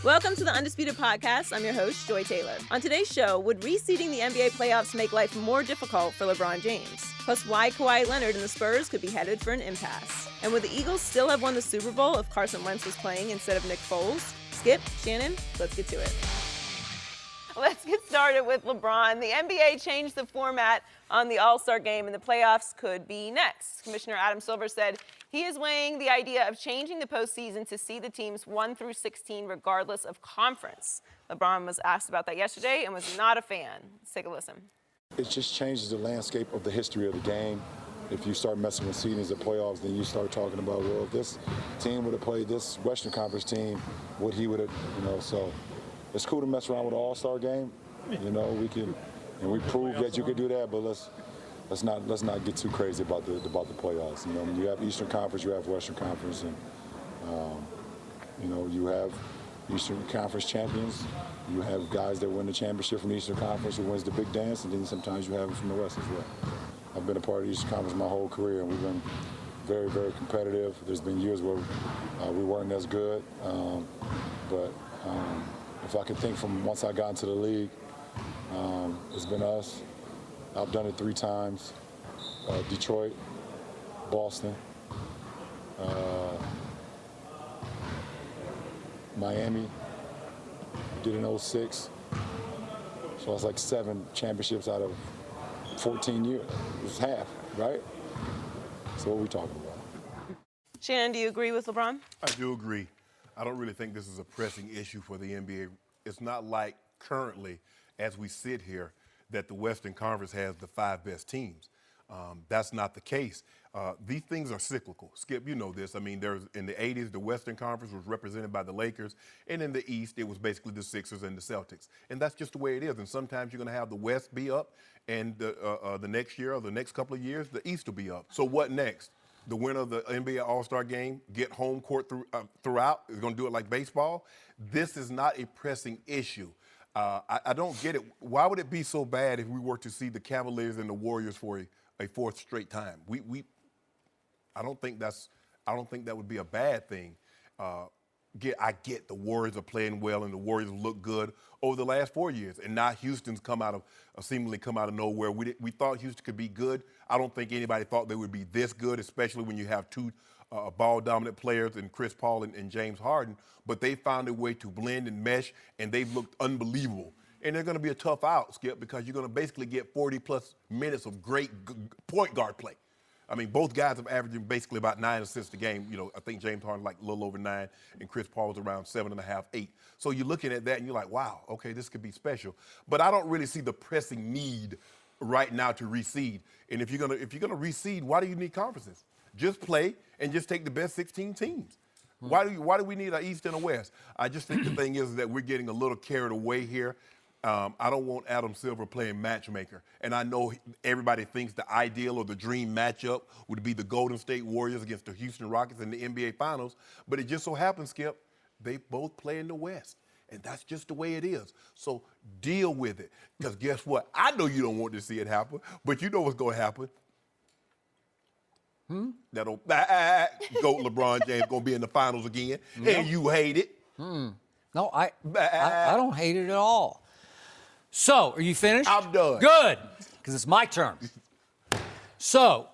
Welcome to the Undisputed Podcast. I'm your host, Joy Taylor. On today's show, would reseeding the NBA playoffs make life more difficult for LeBron James? Plus, why Kawhi Leonard and the Spurs could be headed for an impasse. And would the Eagles still have won the Super Bowl if Carson Wentz was playing instead of Nick Foles? Skip, Shannon, let's get to it. Let's get started with LeBron. The NBA changed the format on the All-Star game, and the playoffs could be next. Commissioner Adam Silver said he is weighing the idea of changing the postseason to see the teams 1 through 16 regardless of conference. LeBron was asked about that yesterday and was not a fan. Let's take a listen. It just changes the landscape of the history of the game. If you start messing with seedings and playoffs, then you start talking about, well, if this team would have played this Western Conference team, what he would have, so it's cool to mess around with an all-star game. We can, and we prove that you can do that, but let's not get too crazy about the playoffs. When you have Eastern Conference, you have Western Conference, and you have Eastern Conference champions. You have guys that win the championship from the Eastern Conference who wins the big dance, and then sometimes you have it from the West as well. I've been a part of the Eastern Conference my whole career, and we've been very, very competitive. There's been years where we weren't as good, but if I can think from once I got into the league, it's been us. I've done it 3 times. Detroit, Boston, Miami, did in 06. So it's like 7 championships out of 14 years. It's half, right? So what are we talking about? Shannon, do you agree with LeBron? I do agree. I don't really think this is a pressing issue for the NBA. It's not like currently, as we sit here, that the Western Conference has the 5 best teams. That's not the case. These things are cyclical. Skip, you know this. I mean, in the 80s, the Western Conference was represented by the Lakers, and in the East, it was basically the Sixers and the Celtics. And that's just the way it is. And sometimes you're going to have the West be up, and the next year or the next couple of years, the East will be up. So what next? The winner of the NBA All-Star game get home court throughout? Is going to do it like baseball? This is not a pressing issue. I don't get it. Why would it be so bad if we were to see the Cavaliers and the Warriors for a 4th straight time? I don't think that would be a bad thing. I get the Warriors are playing well and the Warriors look good over the last 4 years, and now Houston's seemingly come out of nowhere. We thought Houston could be good. I don't think anybody thought they would be this good, especially when you have 2 ball-dominant players in Chris Paul and James Harden. But they found a way to blend and mesh, and they've looked unbelievable. And they're going to be a tough out, Skip, because you're going to basically get 40-plus minutes of great point guard play. I mean, both guys have averaging basically about 9 assists a game. I think James Harden like a little over 9, and Chris Paul's around 7.5, 8. So you're looking at that, and you're like, wow, okay, this could be special. But I don't really see the pressing need right now to reseed. And if you're gonna reseed, why do you need conferences? Just play and just take the best 16 teams. Why do we need an East and a West? I just think the thing is that we're getting a little carried away here. I don't want Adam Silver playing matchmaker. And I know everybody thinks the ideal or the dream matchup would be the Golden State Warriors against the Houston Rockets in the NBA Finals. But it just so happens, Skip, they both play in the West. And that's just the way it is. So deal with it. Because guess what? I know you don't want to see it happen, but you know what's going to happen. That'll go LeBron James going to be in the finals again, and you hate it. No, I don't hate it at all. So, are you finished? I'm done. Good, because it's my turn. So,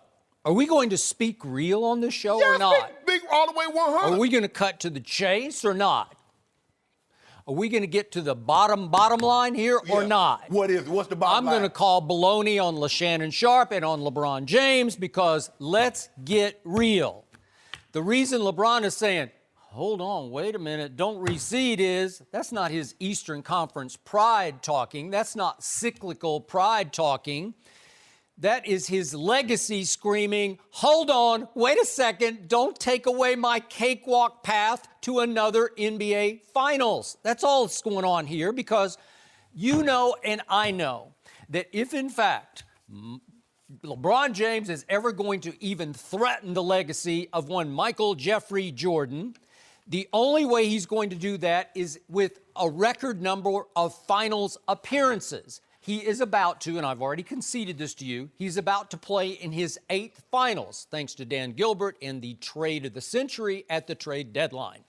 are we going to speak real on this show or not? Big all the way 100. Are we going to cut to the chase or not? Are we going to get to the bottom line here or not? What is it? What's the bottom line? I'm going to call baloney on Shannon Sharpe and on LeBron James because let's get real. The reason LeBron is saying, hold on, wait a minute, don't reseed that's not his Eastern Conference pride talking. That's not cyclical pride talking. That is his legacy screaming, hold on, wait a second, don't take away my cakewalk path to another NBA Finals. That's all that's going on here because you know and I know that if, in fact, LeBron James is ever going to even threaten the legacy of one Michael Jeffrey Jordan, the only way he's going to do that is with a record number of finals appearances. He is about to, and I've already conceded this to you, he's about to play in his 8th finals, thanks to Dan Gilbert in the trade of the century at the trade deadline.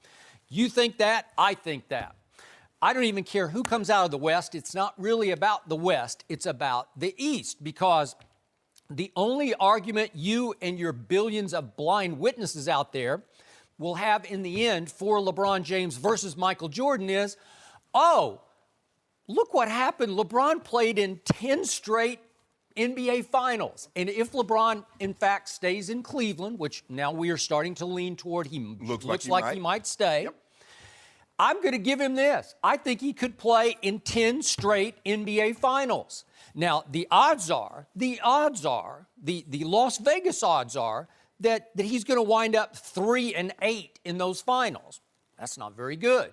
You think that? I think that. I don't even care who comes out of the West. It's not really about the West. It's about the East, because the only argument you and your billions of blind witnesses out there will have in the end for LeBron James versus Michael Jordan is, oh, look what happened. LeBron played in 10 straight NBA Finals. And if LeBron, in fact, stays in Cleveland, which now we are starting to lean toward, he looks like he might stay, Yep. I'm going to give him this. I think he could play in 10 straight NBA Finals. Now, the Las Vegas odds are that he's going to wind up 3-8 in those finals. That's not very good.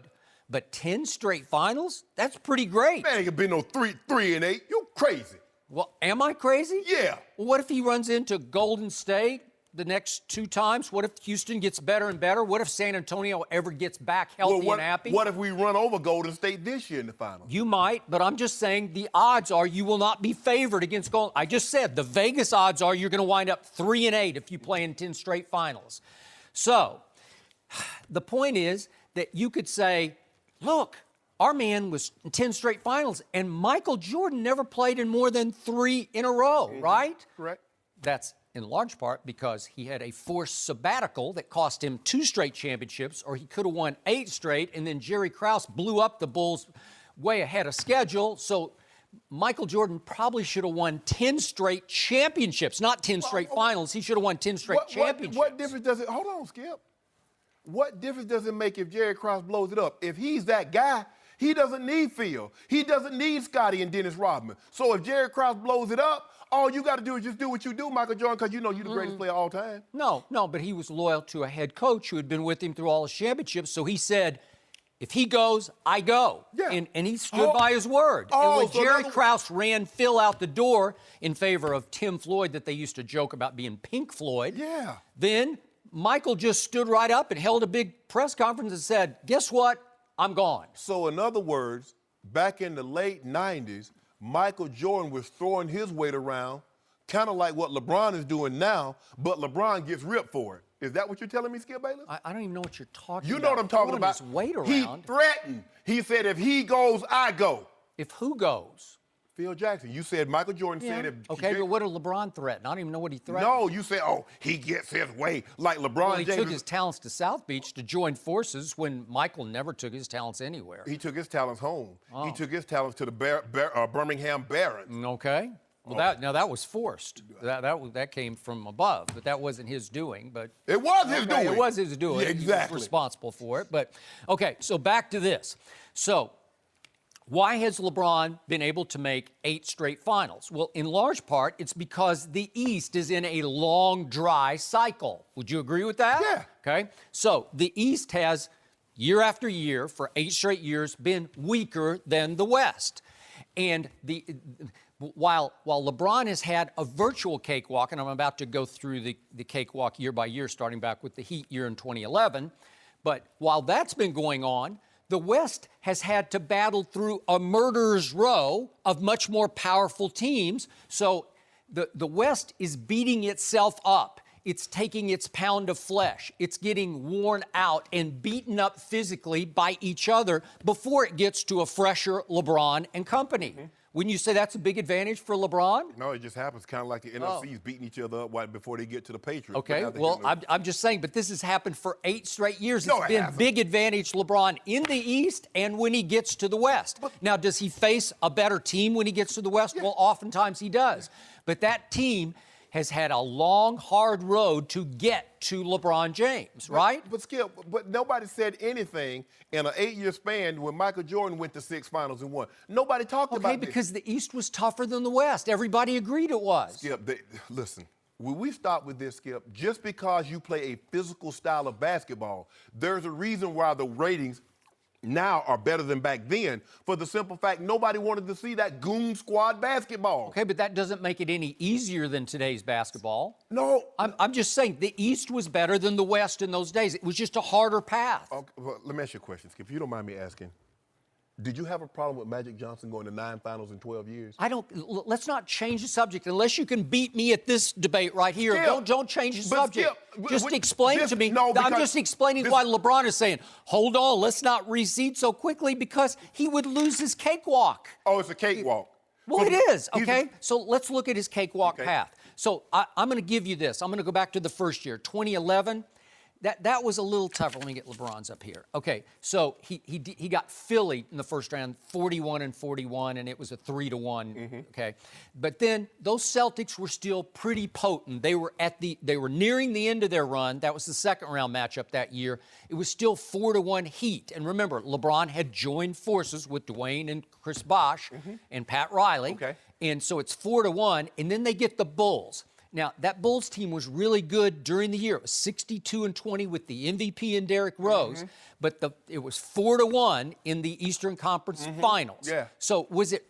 But 10 straight finals? That's pretty great. Man, ain't gonna be no 3-8. You crazy. Well, am I crazy? Yeah. Well, what if he runs into Golden State the next 2 times? What if Houston gets better and better? What if San Antonio ever gets back healthy and happy? What if we run over Golden State this year in the finals? You might, but I'm just saying the odds are you will not be favored against Golden. I just said the Vegas odds are you're going to wind up 3-8 if you play in 10 straight finals. So the point is that you could say, look, our man was in 10 straight finals, and Michael Jordan never played in more than 3 in a row, right? Correct. That's in large part because he had a forced sabbatical that cost him 2 straight championships, or he could have won 8 straight, and then Jerry Krause blew up the Bulls way ahead of schedule. So Michael Jordan probably should have won 10 straight championships, not 10 straight finals. He should have won 10 straight championships. What difference does it, hold on, Skip. What difference does it make if Jerry Krause blows it up? If he's that guy, he doesn't need Phil. He doesn't need Scotty and Dennis Rodman. So if Jerry Krause blows it up, all you got to do is just do what you do, Michael Jordan, because you know you're the greatest player of all time. No, but he was loyal to a head coach who had been with him through all his championships. So he said, if he goes, I go. Yeah. And he stood by his word. And when so Jerry Krause ran Phil out the door in favor of Tim Floyd, that they used to joke about being Pink Floyd, Yeah. then Michael just stood right up and held a big press conference and said, guess what? I'm gone. So in other words, back in the late 90s, Michael Jordan was throwing his weight around, kind of like what LeBron is doing now, but LeBron gets ripped for it. Is that what you're telling me, Skip Bayless? I don't even know what you're talking about. You know what I'm talking Throwing about. his weight He around. threatened. He said, if he goes, I go. If who goes? Phil Jackson. You said Michael Jordan said if... Okay, but what did LeBron threaten? I don't even know what he threatened. No, you said, oh, he gets his way. Like LeBron Well, he James. took his talents to South Beach to join forces when Michael never took his talents anywhere. He took his talents home. Oh. He took his talents to the Birmingham Barons. Okay. Well, that was forced. That came from above, but that wasn't his doing. But It was his doing. It was his doing. Yeah, exactly. He was responsible for it. But okay, so back to this. So why has LeBron been able to make 8 straight finals? Well, in large part, it's because the East is in a long, dry cycle. Would you agree with that? Yeah. Okay. So the East has, year after year, for 8 straight years, been weaker than the West. And while LeBron has had a virtual cakewalk, and I'm about to go through the cakewalk year by year, starting back with the Heat year in 2011, but while that's been going on, the West has had to battle through a murderer's row of much more powerful teams. So the West is beating itself up. It's taking its pound of flesh. It's getting worn out and beaten up physically by each other before it gets to a fresher LeBron and company. Mm-hmm. Wouldn't you say that's a big advantage for LeBron? No, it just happens kind of like the NFC's beating each other up right before they get to the Patriots. Okay, well, I'm just saying, but this has happened for 8 straight years. No, It's it been hasn't. big advantage LeBron in the East and when he gets to the West. Now, does he face a better team when he gets to the West? Yeah. Well, oftentimes he does. But that team has had a long, hard road to get to LeBron James, right? But Skip, but nobody said anything in an 8-year span when Michael Jordan went to 6 finals and won. Nobody talked about Okay, because the East was tougher than the West. Everybody agreed it was. Skip, listen, when we stop with this, Skip, just because you play a physical style of basketball, there's a reason why the ratings now are better than back then, for the simple fact nobody wanted to see that goon squad basketball. Okay, but that doesn't make it any easier than today's basketball. No. I'm just saying the East was better than the West in those days. It was just a harder path. Okay, well, let me ask you a question, Skip, if you don't mind me asking. Did you have a problem with Magic Johnson going to 9 finals in 12 years? Let's not change the subject unless you can beat me at this debate right here. Skip, Don't change the subject. Skip, just explain to me. No, I'm just explaining why LeBron is saying, hold on, let's not reseed so quickly because he would lose his cakewalk. Oh, it's a cakewalk. Well, it is, okay? So let's look at his cakewalk path. So I'm going to give you this. I'm going to go back to the first year, 2011. That was a little tougher. Let me get LeBron's up here. Okay, so he got Philly in the first round, 41-41, and it was a 3-1. Okay, but then those Celtics were still pretty potent. They were nearing the end of their run. That was the second round matchup that year. It was still 4-1 Heat. And remember, LeBron had joined forces with Dwayne and Chris Bosh and Pat Riley. Okay, and so it's 4-1, and then they get the Bulls. Now, that Bulls team was really good during the year. It was 62-20 with the MVP and Derrick Rose, but it was 4-1 in the Eastern Conference Finals. Yeah. So was it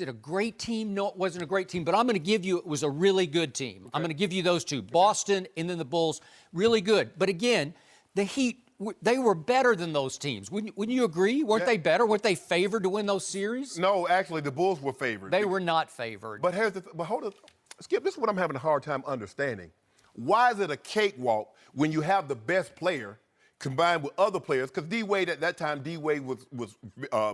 a great team? No, it wasn't a great team, but I'm going to give you it was a really good team. Okay. I'm going to give you those two, Boston and then the Bulls, really good. But again, the Heat, they were better than those teams. Wouldn't you agree? Weren't they better? Weren't they favored to win those series? No, actually, the Bulls were favored. They were not favored. But hold on. Skip, this is what I'm having a hard time understanding. Why is it a cakewalk when you have the best player combined with other players? Because D-Wade, at that time, D-Wade was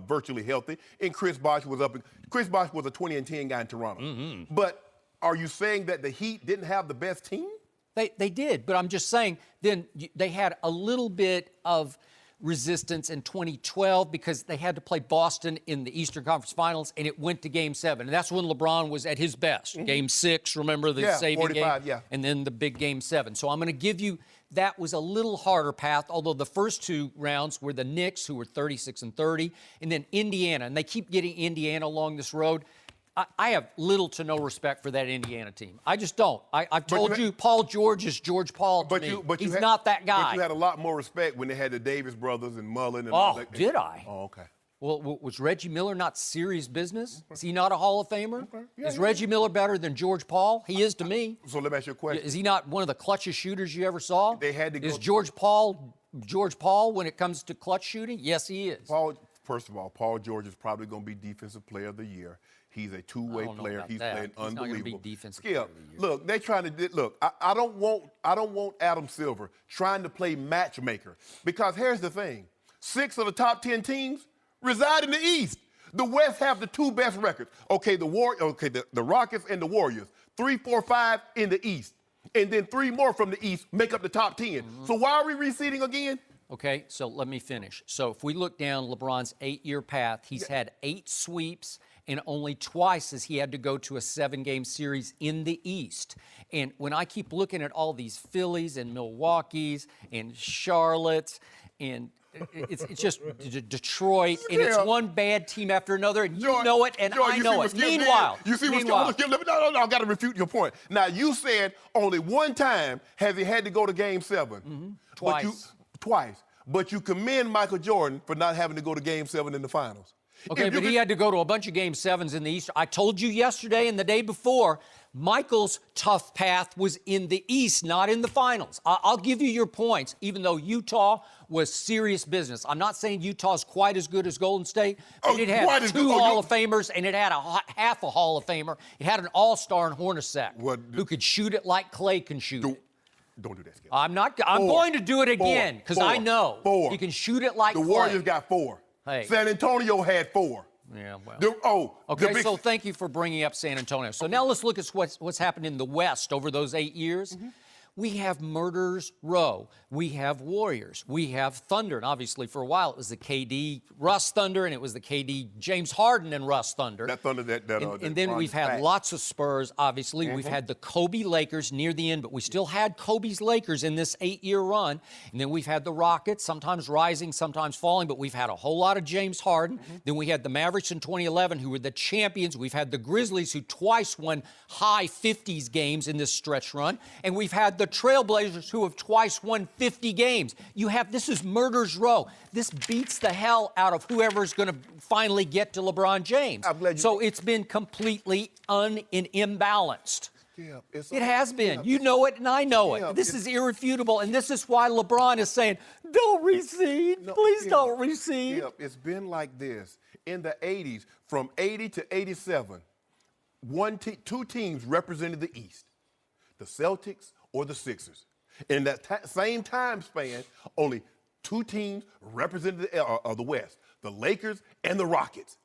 virtually healthy, and Chris Bosh was up. Chris Bosh was a 20-10 guy in Toronto. But are you saying that the Heat didn't have the best team? They did, but I'm just saying then they had a little bit of resistance in 2012 because they had to play Boston in the Eastern Conference Finals, and it went to Game 7. And that's when LeBron was at his best. Game 6, remember the saving 45, game? And then the big Game 7. So I'm going to give you that was a little harder path, although the first two rounds were the Knicks, who were 36-30, and then Indiana. And they keep getting Indiana along this road. I have little to no respect for that Indiana team. I just don't. I've told you, Paul George is George Paul to me. He's not that guy. But you had a lot more respect when they had the Davis brothers and Mullen and all that. Did I? Oh, okay. Well, was Reggie Miller not serious business? Is he not a Hall of Famer? Is Reggie Miller better than George Paul? He is to me. So let me ask you a question. Is he not one of the clutchest shooters you ever saw? They had to go. Is George Paul when it comes to clutch shooting? Yes, he is. First of all, Paul George is probably going to be Defensive Player of the Year. He's a two-way player. He's playing unbelievable. Not going to be defensive player of the year. Look, they're trying to look. I don't want Adam Silver trying to play matchmaker because here's the thing: 6 of the top 10 teams reside in the East. The West have the 2 best records. Okay, the Rockets and the Warriors, 3, 4, 5 in the East, and then 3 more from the East make up the top 10. So why are we reseeding again? Okay, so let me finish. So if we look down LeBron's 8-year path, he's had 8 sweeps. And only twice has he had to go to a 7-game series in the East. And when I keep looking at all these Phillies and Milwaukee's and Charlotte's and it's just Detroit, and it's one bad team after another, and you know it, and I know it. Meanwhile, I got to refute your point. Now, you said only one time has he had to go to Game 7. Twice. But you commend Michael Jordan for not having to go to Game 7 in the finals. Okay, but he had to go to a bunch of Game 7s in the East. I told you yesterday and the day before, Michael's tough path was in the East, not in the finals. I'll give you your points, even though Utah was serious business. I'm not saying Utah's quite as good as Golden State, but it had 2 Hall of Famers, and it had half a Hall of Famer. It had an all-star in Hornacek who could shoot it like Clay can shoot it. Don't do that, Skip. I'm going to do it again, because I know he can shoot it like Clay. The Warriors got 4. Hey. San Antonio had 4. Yeah, well. Okay, so thank you for bringing up San Antonio. So now let's look at what's happened in the West over those 8 years. We have Murderers Row. We have Warriors. We have Thunder. And obviously, for a while, it was the KD Russ Thunder, and it was the KD James Harden and Russ Thunder. That Thunder, and then we've had lots of Spurs, obviously. We've had the Kobe Lakers near the end, but we still had Kobe's Lakers in this 8-year run. And then we've had the Rockets, sometimes rising, sometimes falling, but we've had a whole lot of James Harden. Then we had the Mavericks in 2011, who were the champions. We've had the Grizzlies, who twice won high 50s games in this stretch run. And we've had the Trailblazers, who have twice won 50 games. This is Murderers Row. This beats the hell out of whoever's going to finally get to LeBron James. So it's been completely imbalanced. Yeah, it has been. You know it, and I know it. This is irrefutable, and this is why LeBron is saying, Don't reseed. No, Please Skip, don't reseed. Skip, it's been like this. In the 80s, from 80 to 87, two teams represented the East, the Celtics or the Sixers. In that same time span, only two teams represented the West, the Lakers and the Rockets.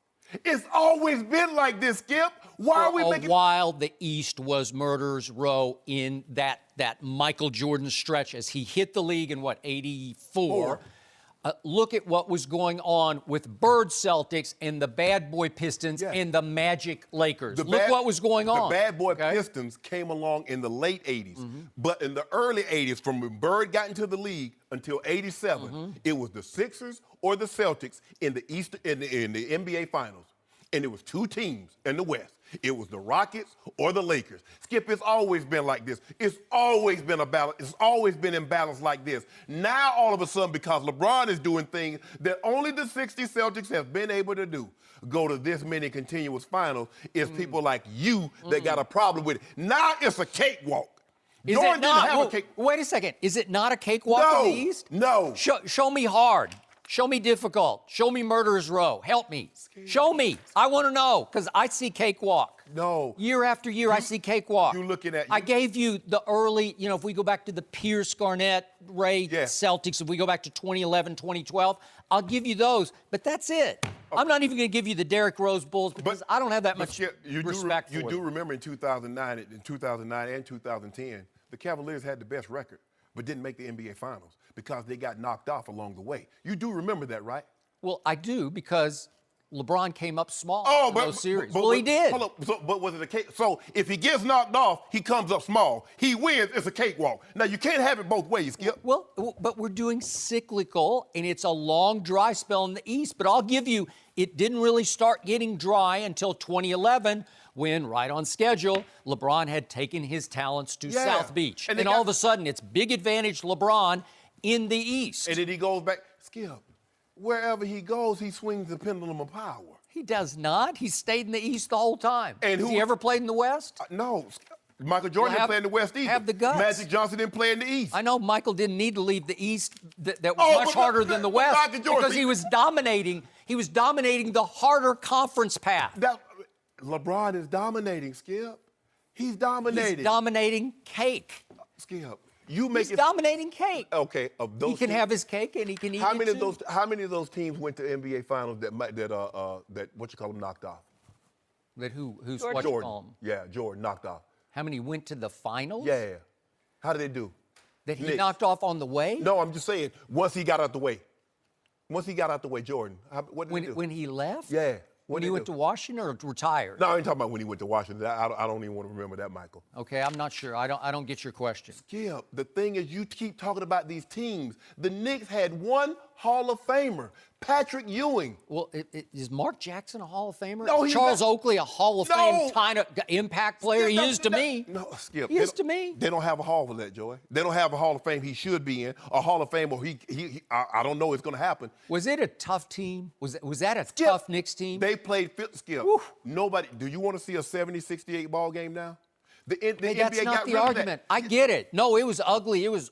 It's always been like this, Skip. Why are we making... A while, the East was murderer's row in that Michael Jordan stretch as he hit the league in, 84? Look at what was going on with Bird Celtics and the bad boy Pistons and the Magic Lakers. Look what was going on. The bad boy Pistons came along in the late 80s. But in the early 80s, from when Bird got into the league until 87, it was the Sixers or the Celtics in the East in the NBA Finals. And it was two teams in the West. It was the Rockets or the Lakers. Skip, it's always been like this. It's always been a balance. It's always been in balance like this. Now, all of a sudden, because LeBron is doing things that only the 60 Celtics have been able to do, go to this many continuous finals, it's people like you that got a problem with it. Now it's a cakewalk. Jordan didn't have a cake. Wait a second. Is it not a cakewalk in the East? No. Show me hard. Show me difficult. Show me murderer's row. Help me. Show me. I want to know, because I see cakewalk. No. Year after year, I see cakewalk. You're looking at... I gave you the early, if we go back to the Pierce, Garnett, Ray, Celtics, if we go back to 2011, 2012, I'll give you those, but that's it. I'm not even going to give you the Derrick Rose Bulls because I don't have that much respect for them. You do remember in 2009 and 2010, the Cavaliers had the best record, but didn't make the NBA Finals because they got knocked off along the way. You do remember that, right? Well, I do, because LeBron came up small in those series. But he did. Hold on, but was it a cake? So if he gets knocked off, he comes up small. He wins, it's a cakewalk. Now, you can't have it both ways, Skip. Well, but we're doing cyclical, and it's a long, dry spell in the East. But I'll give you, it didn't really start getting dry until 2011, when, right on schedule, LeBron had taken his talents to South Beach. And all of a sudden, it's big advantage LeBron in the East. And then he goes back. Skip, wherever he goes, he swings the pendulum of power. He does not. He stayed in the East the whole time. And Has he ever played in the West? No. Michael Jordan didn't play in the West either. Have the guts. Magic Johnson didn't play in the East. I know Michael didn't need to leave the East. That was much harder than the West because he was dominating. He was dominating the harder conference path. LeBron is dominating, Skip. He's dominating. He's dominating cake. Skip, he's dominating cake. Okay, of those he can have his cake and he can eat how many it too. How many of those teams went to NBA Finals that what you call them knocked off? Who's Jordan. what you call him? Yeah, Jordan knocked off. How many went to the finals? Yeah. How did they do? That he knocked off on the way? No, I'm just saying. Once he got out the way. Jordan. What did he do? When he left? Yeah. When he went to Washington or retired? No, I ain't talking about when he went to Washington. I don't even want to remember that, Michael. Okay, I'm not sure. I don't get your question. Skip, the thing is, you keep talking about these teams. The Knicks had one Hall of Famer, Patrick Ewing. Well, is Mark Jackson a Hall of Famer? No, is Charles Oakley a Hall of Fame kind of impact player? Skip, he is to me. No, Skip. He is to me. They don't have a Hall for that, Joey. They don't have a Hall of Fame he should be in. A Hall of Fame, or I don't know it's going to happen. Was it a tough team? Was that a tough Knicks team? They played Skip. Woo. Nobody. Do you want to see a 70-68 ball game now? The NBA that's not got the rid of argument. that. I get it. No, it was ugly. It was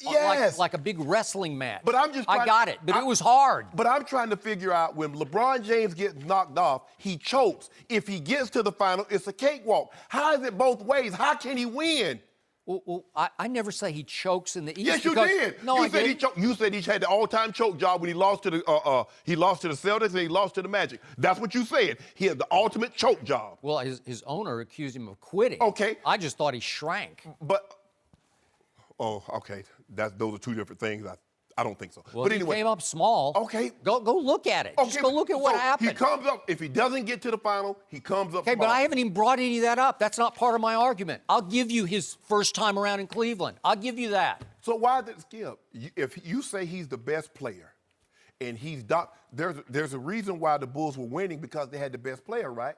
like a big wrestling match. But I'm just I got it, but it was hard. But I'm trying to figure out, when LeBron James gets knocked off, he chokes. If he gets to the final, it's a cakewalk. How is it both ways? How can he win? Well, I never say he chokes in the East. Yes, you did. No, you said he choked. You said he had the all-time choke job when he lost to the Celtics and he lost to the Magic. That's what you said. He had the ultimate choke job. Well, his owner accused him of quitting. Okay. I just thought he shrank. But okay. Those are two different things. I don't think so. Well, but he anyway, came up small. Okay. Go look at it. Okay, Just go look at what happened. He comes up. If he doesn't get to the final, he comes up. Okay, small. but I haven't even brought any of that up. That's not part of my argument. I'll give you his first time around in Cleveland. I'll give you that. So why did Skip? If you say he's the best player, and there's a reason why the Bulls were winning, because they had the best player, right?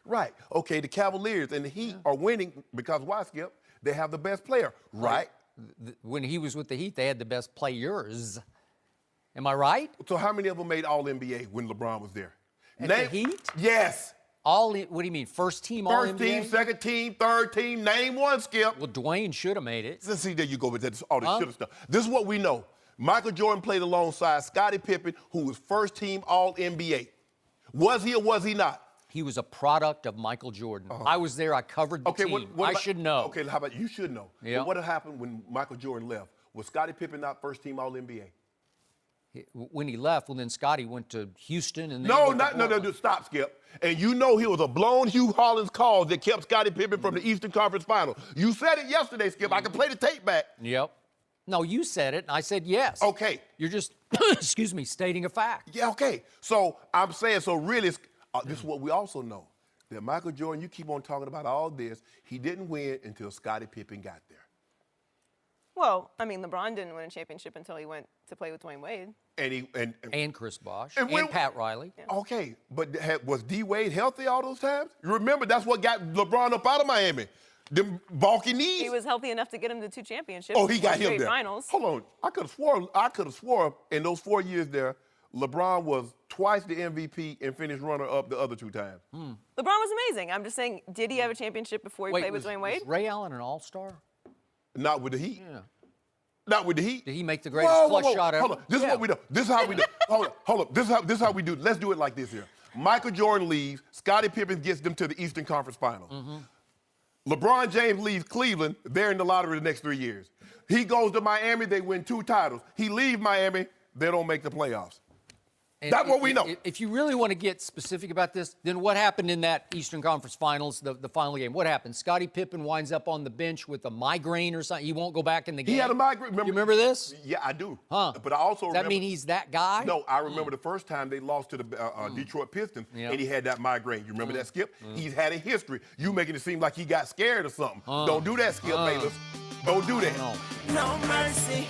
Right. Okay, the Cavaliers and the Heat are winning because why, Skip? They have the best player, right? When he was with the Heat, they had the best players. Am I right? So how many of them made All-NBA when LeBron was there? The Heat? Yes. What do you mean? First team All-NBA? First team, second team, third team. Name one, Skip. Well, Dwayne should have made it. See, there you go with all this should have stuff. This is what we know. Michael Jordan played alongside Scottie Pippen, who was first-team All-NBA. Was he or was he not? He was a product of Michael Jordan. I was there. I covered the team. I should know. Okay, how about you should know. Yeah. What happened when Michael Jordan left? Was Scottie Pippen not first-team All-NBA? When he left, well, then Scottie went to Houston. And then No, stop, Skip. And you know he was a blown Hugh Hollins call that kept Scottie Pippen from the Eastern Conference Final. You said it yesterday, Skip. I can play the tape back. Yep. No, you said it, and I said yes. Okay. You're just, excuse me, stating a fact. Yeah, okay. So I'm saying, so really, this is what we also know. That Michael Jordan, you keep on talking about all this, he didn't win until Scottie Pippen got there. Well, I mean, LeBron didn't win a championship until he went to play with Dwayne Wade. And Chris Bosh. And Pat Riley. Yeah. Okay, but was D. Wade healthy all those times? You remember, that's what got LeBron up out of Miami. Them bulky knees. He was healthy enough to get him to 2 championships. Oh, he got him there. Finals. Hold on. I could have swore in those 4 years there, LeBron was twice the MVP and finished runner-up the other 2 times. LeBron was amazing. I'm just saying, did he have a championship before he played with Dwayne Wade? Was Ray Allen an all-star? Not with the Heat. Yeah. Not with the Heat. Did he make the greatest clutch shot ever? Hold on. This is what we do. This is how we do. Hold up. This is how we do. Let's do it like this here. Michael Jordan leaves. Scottie Pippen gets them to the Eastern Conference Finals. LeBron James leaves Cleveland. They're in the lottery the next 3 years. He goes to Miami. They win 2 titles. He leaves Miami. They don't make the playoffs. And that's what we know. If you really want to get specific about this, then what happened in that Eastern Conference Finals, the final game? What happened? Scottie Pippen winds up on the bench with a migraine or something. He won't go back in the game. He had a migraine. You remember this? Yeah, I do. Huh. But I also Does remember. that mean he's that guy? No, I remember the first time they lost to the Detroit Pistons, and he had that migraine. You remember that, Skip? He's had a history. You making it seem like he got scared or something. Don't do that, Skip Bayless. Don't do that. No mercy.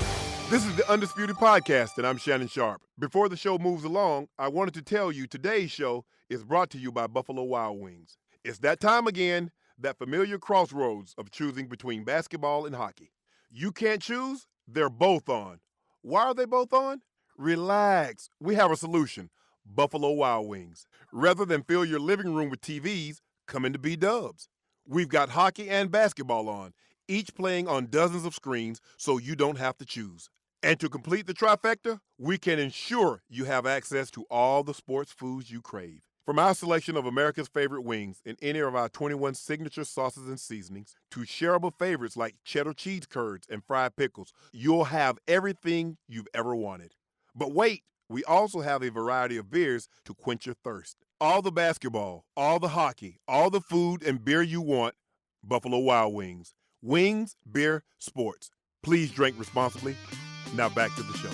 This is the Undisputed Podcast, and I'm Shannon Sharpe. Before the show moves along, I wanted to tell you today's show is brought to you by Buffalo Wild Wings. It's that time again, that familiar crossroads of choosing between basketball and hockey. You can't choose? They're both on. Why are they both on? Relax. We have a solution. Buffalo Wild Wings. Rather than fill your living room with TVs, come into B-Dubs. We've got hockey and basketball on, each playing on dozens of screens so you don't have to choose. And to complete the trifecta, we can ensure you have access to all the sports foods you crave. From our selection of America's favorite wings and any of our 21 signature sauces and seasonings to shareable favorites like cheddar cheese curds and fried pickles, you'll have everything you've ever wanted. But wait, we also have a variety of beers to quench your thirst. All the basketball, all the hockey, all the food and beer you want, Buffalo Wild Wings. Wings, beer, sports. Please drink responsibly. Now back to the show.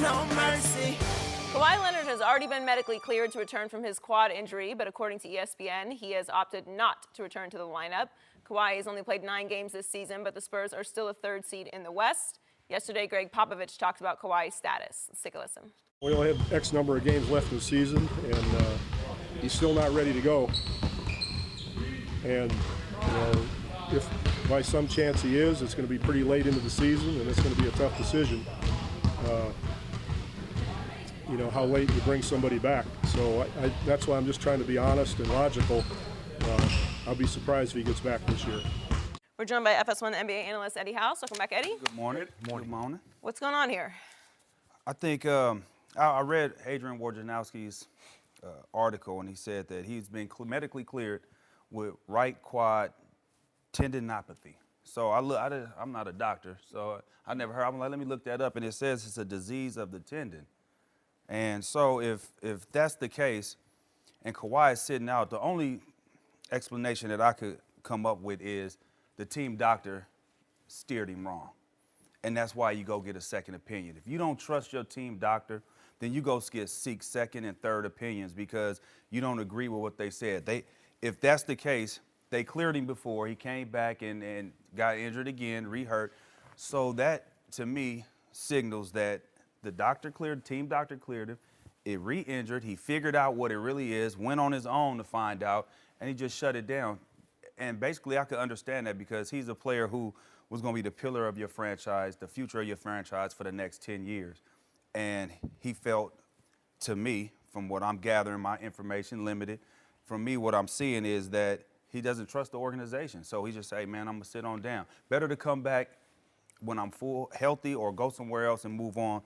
No mercy. Kawhi Leonard has already been medically cleared to return from his quad injury, but according to ESPN, he has opted not to return to the lineup. Kawhi has only played 9 games this season, but the Spurs are still a 3rd seed in the West. Yesterday, Greg Popovich talked about Kawhi's status. Let's take a listen. We only have X number of games left in the season, and he's still not ready to go. And, if by some chance he is, it's going to be pretty late into the season, and it's going to be a tough decision. How late you bring somebody back. So that's why I'm just trying to be honest and logical. I'll be surprised if he gets back this year. We're joined by FS1 NBA analyst Eddie House. Welcome back, Eddie. Good morning. Good morning. What's going on here? I think I read Adrian Wojnarowski's article, and he said that he's been medically cleared with right quad tendinopathy. So I'm not a doctor, so I never heard. I'm like, let me look that up, and it says it's a disease of the tendon. And so if that's the case, and Kawhi is sitting out, the only explanation that I could come up with is the team doctor steered him wrong. And that's why you go get a second opinion. If you don't trust your team doctor, then you go seek second and third opinions because you don't agree with what they said. If that's the case, they cleared him before. He came back and got injured again, re-hurt. So that, to me, signals that the team doctor cleared him. It re-injured. He figured out what it really is, went on his own to find out, and he just shut it down. And basically, I could understand that because he's a player who was going to be the pillar of your franchise, the future of your franchise for the next 10 years. And he felt, to me, from what I'm gathering, my information limited, from me, what I'm seeing is that he doesn't trust the organization. So he just say, man, I'm going to sit on down. Better to come back when I'm full healthy or go somewhere else and move on,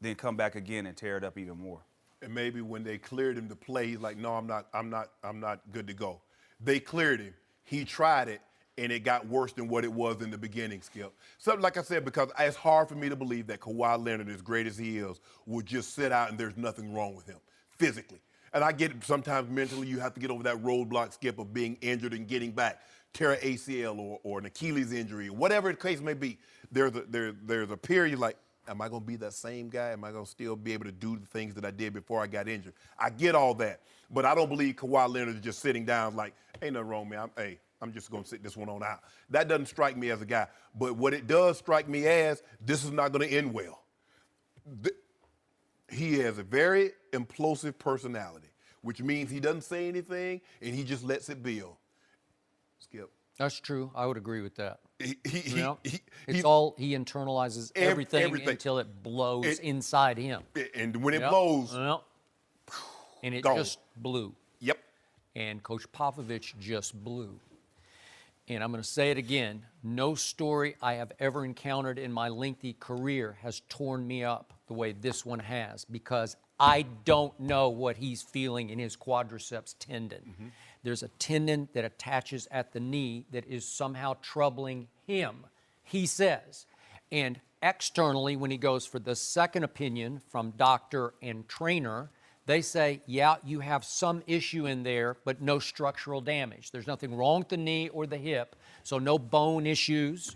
then come back again and tear it up even more. And maybe when they cleared him to play, he's like, no, I'm not good to go. They cleared him. He tried it, and it got worse than what it was in the beginning, Skip. Something like I said, because it's hard for me to believe that Kawhi Leonard, as great as he is, will just sit out and there's nothing wrong with him physically. And I get it, sometimes mentally you have to get over that roadblock, Skip, of being injured and getting back. Tear an ACL or an Achilles injury, whatever the case may be. There's a period like, am I going to be that same guy? Am I going to still be able to do the things that I did before I got injured? I get all that. But I don't believe Kawhi Leonard is just sitting down like, ain't nothing wrong, man. I'm just going to sit this one on out. That doesn't strike me as a guy. But what it does strike me as, this is not going to end well. He has a very implosive personality, which means he doesn't say anything and he just lets it build. Skip. That's true. I would agree with that. He He internalizes everything until it blows inside him. And when it blows, and it gone. just blew. Yep. And Coach Popovich just blew. And I'm going to say it again. No story I have ever encountered in my lengthy career has torn me up the way this one has, because I don't know what he's feeling in his quadriceps tendon. Mm-hmm. There's a tendon that attaches at the knee that is somehow troubling him, he says. And externally, when he goes for the second opinion from doctor and trainer, they say, yeah, you have some issue in there, but no structural damage. There's nothing wrong with the knee or the hip, so no bone issues,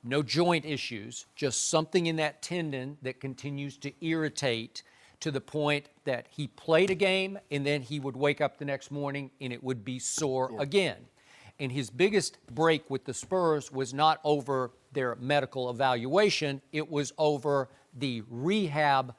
no joint issues, just something in that tendon that continues to irritate to the point that he played a game and then he would wake up the next morning and it would be sore again. And his biggest break with the Spurs was not over their medical evaluation, it was over the rehab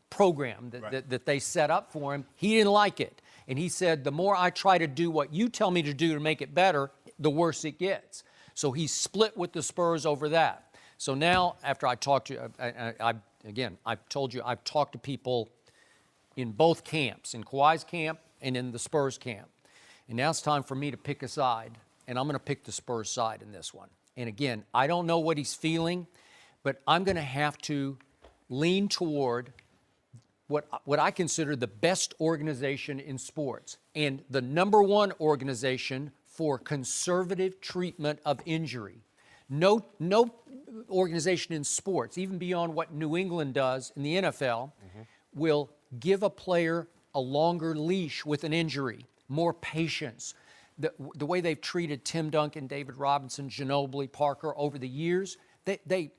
program that they set up for him. He didn't like it. And he said, the more I try to do what you tell me to do to make it better, the worse it gets. So he split with the Spurs over that. So now, after I talked to I've told you, I've talked to people in both camps, in Kawhi's camp and in the Spurs camp. And now it's time for me to pick a side, and I'm going to pick the Spurs side in this one. And again, I don't know what he's feeling, but I'm going to have to lean toward what I consider the best organization in sports and the number one organization for conservative treatment of injury. No organization in sports, even beyond what New England does in the NFL, will give a player a longer leash with an injury, more patience. The way they've treated Tim Duncan, David Robinson, Ginobili, Parker over the years, they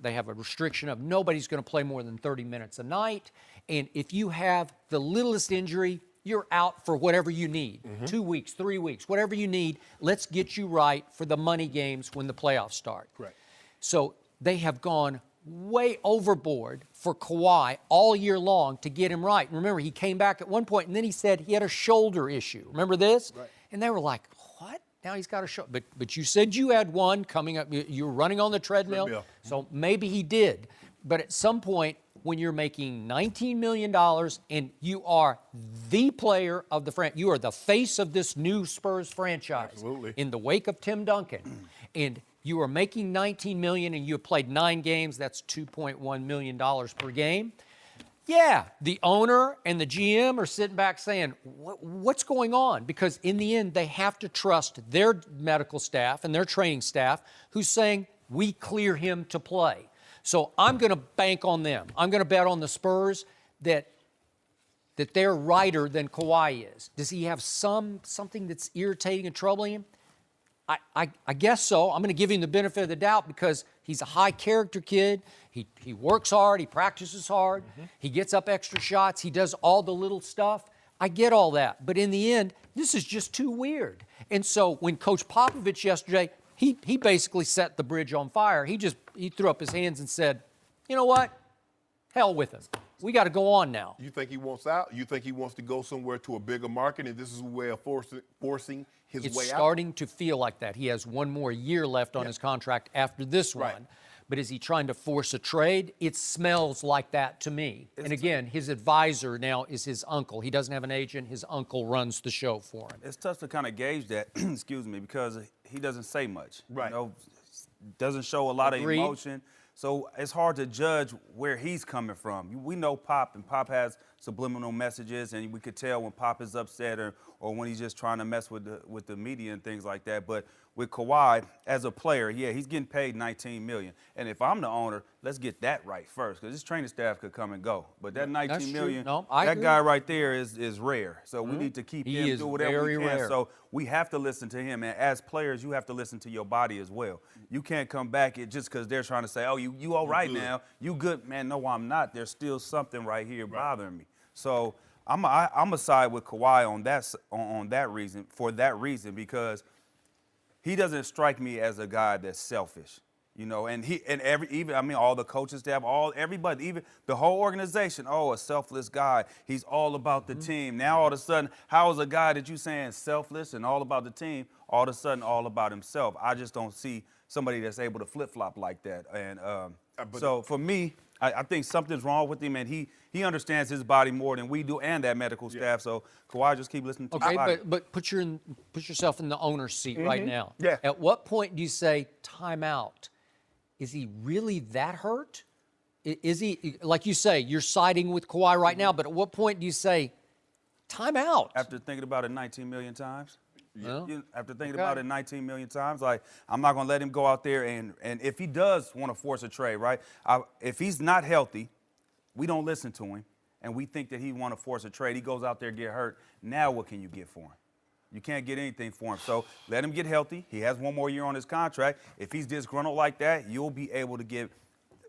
have a restriction of nobody's going to play more than 30 minutes a night. And if you have the littlest injury, you're out for whatever you need, 2 weeks, 3 weeks, whatever you need. Let's get you right for the money games when the playoffs start. Correct. So they have gone way overboard for Kawhi all year long to get him right. And remember, he came back at one point, and then he said he had a shoulder issue. Remember this? Right. And they were like, what? Now he's got a shoulder. But you said you had one coming up. You were running on the treadmill. So maybe he did. But at some point, when you're making $19 million and you are the player of the franchise, you are the face of this new Spurs franchise. Absolutely. In the wake of Tim Duncan, and you are making $19 million and you have played 9 games, that's $2.1 million per game. Yeah, the owner and the GM are sitting back saying, what's going on? Because in the end, they have to trust their medical staff and their training staff who's saying, we clear him to play. So I'm going to bank on them. I'm going to bet on the Spurs that they're righter than Kawhi is. Does he have something that's irritating and troubling him? I guess so. I'm going to give him the benefit of the doubt because he's a high-character kid. He works hard. He practices hard. He gets up extra shots. He does all the little stuff. I get all that. But in the end, this is just too weird. And so when Coach Popovich yesterday, he basically set the bridge on fire. He threw up his hands and said, you know what? Hell with him. We got to go on now. You think he wants out? You think he wants to go somewhere to a bigger market, and this is a way of forcing his way out? It's starting to feel like that. He has one more year left on his contract after this one. But is he trying to force a trade? It smells like that to me. And again, his advisor now is his uncle. He doesn't have an agent. His uncle runs the show for him. It's tough to kind of gauge that, excuse me, because he doesn't say much. Right. You know, doesn't show a lot Agreed. of emotion. So it's hard to judge where he's coming from. We know Pop, and Pop has subliminal messages, and we could tell when Pop is upset or when he's just trying to mess with the media and things like that. But with Kawhi, as a player, yeah, he's getting paid $19 million. And if I'm the owner, let's get that right first, because this training staff could come and go. But that $19 million, No, I that agree. guy right there is rare. So we need to keep He him, is do whatever we very can. rare. So we have to listen to him. And as players, you have to listen to your body as well. You can't come back just because they're trying to say, oh, you all right now. You good. Man, no, I'm not. There's still something right here bothering me. So I'm a side with Kawhi on that reason, for that reason, because he doesn't strike me as a guy that's selfish. You know, and all the coaches staff, everybody, even the whole organization, a selfless guy. He's all about the team. Now all of a sudden, how is a guy that you saying selfless and all about the team, all of a sudden all about himself? I just don't see somebody that's able to flip-flop like that. And so for me, I think something's wrong with him, and he understands his body more than we do, and that medical staff. So Kawhi, just keep listening to his body. Okay, but put yourself in the owner's seat right now. Yeah. At what point do you say timeout? Is he really that hurt? Is he, like you say, you're siding with Kawhi right now, but at what point do you say timeout? After thinking about it 19 million times? Yeah. After thinking about it 19 million times, like, I'm not going to let him go out there and if he does want to force a trade, right? If he's not healthy, we don't listen to him, and we think that he want to force a trade. He goes out there, get hurt. Now what can you get for him? You can't get anything for him. So let him get healthy. He has one more year on his contract. If he's disgruntled like that, you'll be able to get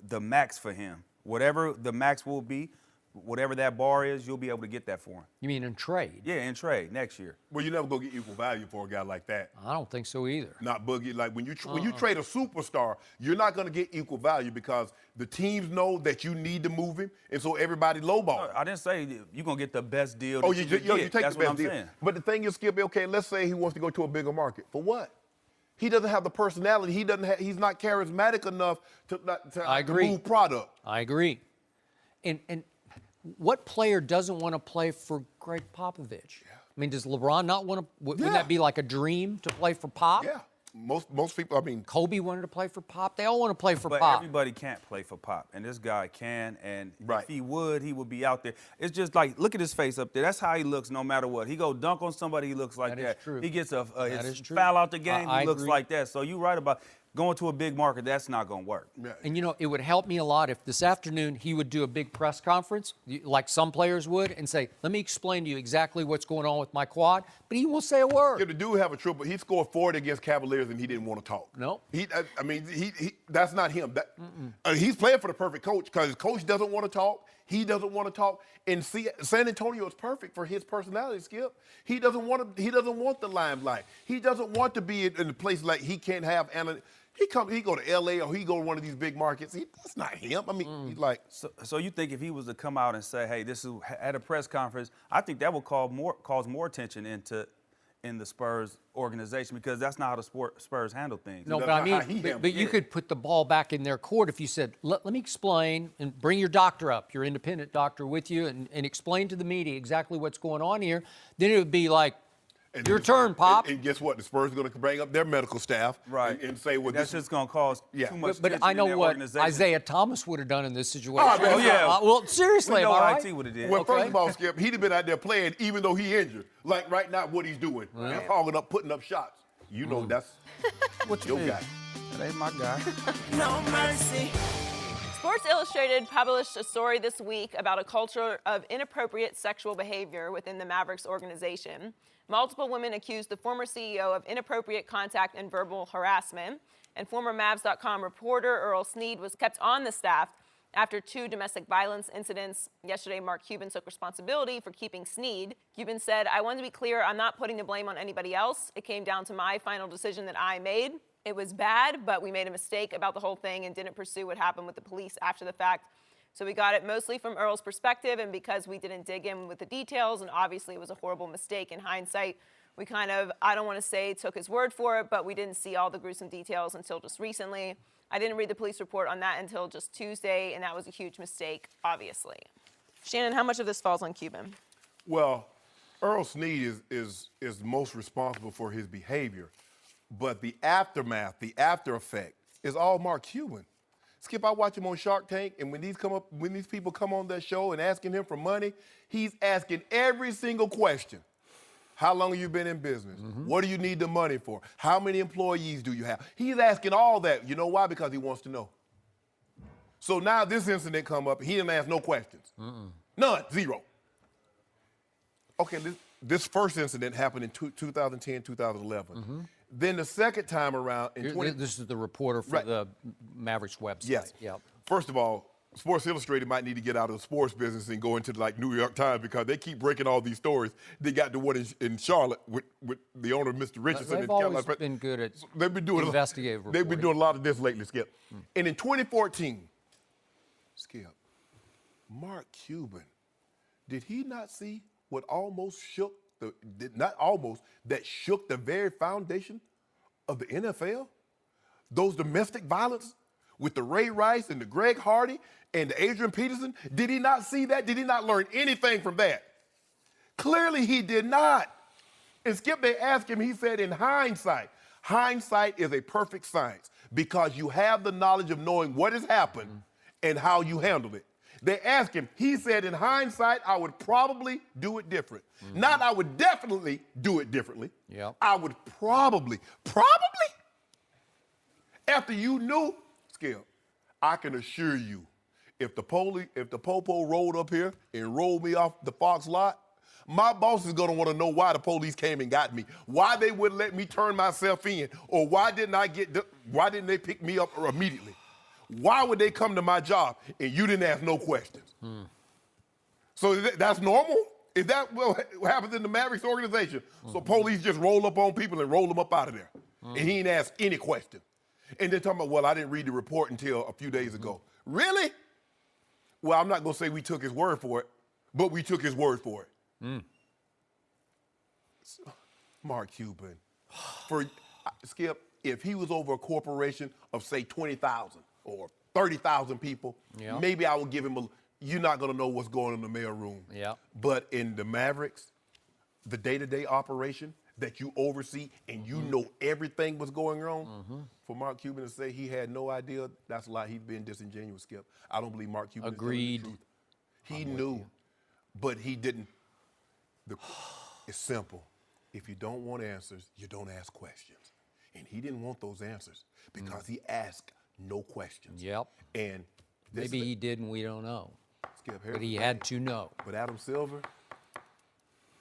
the max for him. Whatever the max will be, whatever that bar is, you'll be able to get that for him. You mean in trade? Yeah, in trade next year. Well, you never go get equal value for a guy like that. I don't think so either. Not Boogie. Like when you trade a superstar, you're not going to get equal value because the teams know that you need to move him, and so everybody lowball. I didn't say you're going to get the best deal. Oh, that you can get. take That's the what best I'm deal. saying. But the thing is, Skip, okay, let's say he wants to go to a bigger market. For what? He doesn't have the personality. He's not charismatic enough to move product. I agree. And what player doesn't want to play for Greg Popovich? Yeah. I mean, does LeBron not want to? Wouldn't that be like a dream to play for Pop? Yeah. Most people, I mean. Kobe wanted to play for Pop. They all want to play for But Pop. everybody can't play for Pop, and this guy can, and Right. if he would be out there. It's just like, look at his face up there. That's how he looks no matter what. He go dunk on somebody, he looks like That that. is true. He gets That his is true. foul out the game, I he looks agree. like that. So you're right about going to a big market, that's not going to work. Yeah. And, you know, it would help me a lot if this afternoon he would do a big press conference, like some players would, and say, let me explain to you exactly what's going on with my quad, but he won't say a word. Yeah, the dude have a triple. He scored 40 against Cavaliers, and he didn't want to talk. No. He that's not him. He's playing for the perfect coach because his coach doesn't want to talk. He doesn't want to talk. And San Antonio is perfect for his personality, Skip. He doesn't want the limelight. He doesn't want to be in a place like he can't have. He go to L.A. or he go to one of these big markets. That's not him. I mean, he's like. So you think if he was to come out and say, hey, this is at a press conference, I think that would cause more attention in the Spurs organization, because that's not how the Spurs handle things. No, That's but I not mean, how he handled but you it. could put the ball back in their court if you said, let me explain, and bring your doctor up, your independent doctor with you, and explain to the media exactly what's going on here. Then it would be like, your turn, Pop. And guess what? The Spurs are going to bring up their medical staff and say, well, that's just going to cause too much But tension I in know their what organization. Isaiah Thomas would have done in this situation. Oh, yeah. Well, seriously, We know am I right? IT would have did. Well, Okay. first of all, Skip, he'd have been out there playing even though he injured. Like right now, what he's doing, and hogging up, putting up shots. You know that's What you your mean? guy. That ain't my guy. No mercy. Sports Illustrated published a story this week about a culture of inappropriate sexual behavior within the Mavericks organization. Multiple women accused the former CEO of inappropriate contact and verbal harassment, and former Mavs.com reporter Earl Snead was kept on the staff after 2 domestic violence incidents. Yesterday, Mark Cuban took responsibility for keeping Snead. Cuban said, I want to be clear, I'm not putting the blame on anybody else. It came down to my final decision that I made. It was bad, but we made a mistake about the whole thing and didn't pursue what happened with the police after the fact. So we got it mostly from Earl's perspective, and because we didn't dig in with the details, and obviously it was a horrible mistake in hindsight, we kind of, I don't want to say took his word for it, but we didn't see all the gruesome details until just recently. I didn't read the police report on that until just Tuesday, and that was a huge mistake, obviously. Shannon, how much of this falls on Cuban? Well, Earl Snead is most responsible for his behavior, but the aftermath, the after effect, is all Mark Cuban. Skip, I watch him on Shark Tank, and when these people come on that show and asking him for money, he's asking every single question. How long have you been in business? What do you need the money for? How many employees do you have? He's asking all that. You know why? Because he wants to know. So now this incident come up, he didn't ask no questions. None, zero. Okay, this first incident happened in 2010, 2011. Then the second time around in This is the reporter for the Mavericks website. Yes. Yep. First of all, Sports Illustrated might need to get out of the sports business and go into like New York Times because they keep breaking all these stories. They got the one in Charlotte with the owner, Mr. Richardson. They've always been good at investigative reporting. They've been doing a lot of this lately, Skip. And in 2014, Skip, Mark Cuban, did he not see what almost shook that shook the very foundation of the NFL? Those domestic violence with the Ray Rice and the Greg Hardy and the Adrian Peterson. Did he not see that? Did he not learn anything from that? Clearly he did not. And Skip, they asked him, he said in hindsight is a perfect science because you have the knowledge of knowing what has happened and how you handle it. They asked him, he said, in hindsight, I would probably do it different. Not I would definitely do it differently. Yep. I would probably. After you knew, Skip, I can assure you, if the popo rolled up here and rolled me off the Fox lot, my boss is gonna wanna know why the police came and got me, why they wouldn't let me turn myself in, or why didn't they pick me up immediately? Why would they come to my job and you didn't ask no questions? So that's normal? Is that what happens in the Mavericks organization? So police just roll up on people and roll them up out of there. And he didn't ask any question. And they're talking about, well, I didn't read the report until a few days ago. Really? Well, I'm not going to say we took his word for it, but we took his word for it. So, Mark Cuban. Skip, if he was over a corporation of, say, 20,000 or 30,000 people, maybe I would give him you're not going to know what's going on in the mailroom. But in the Mavericks, the day-to-day operation that you oversee and you know everything was going on, for Mark Cuban to say he had no idea, that's a lie. He's being disingenuous, Skip. I don't believe Mark Cuban Agreed. is telling the truth. He knew, but he didn't. It's simple. If you don't want answers, you don't ask questions. And he didn't want those answers because he asked no questions. And maybe he did and we don't know. Skip, but he had to know. But Adam Silver,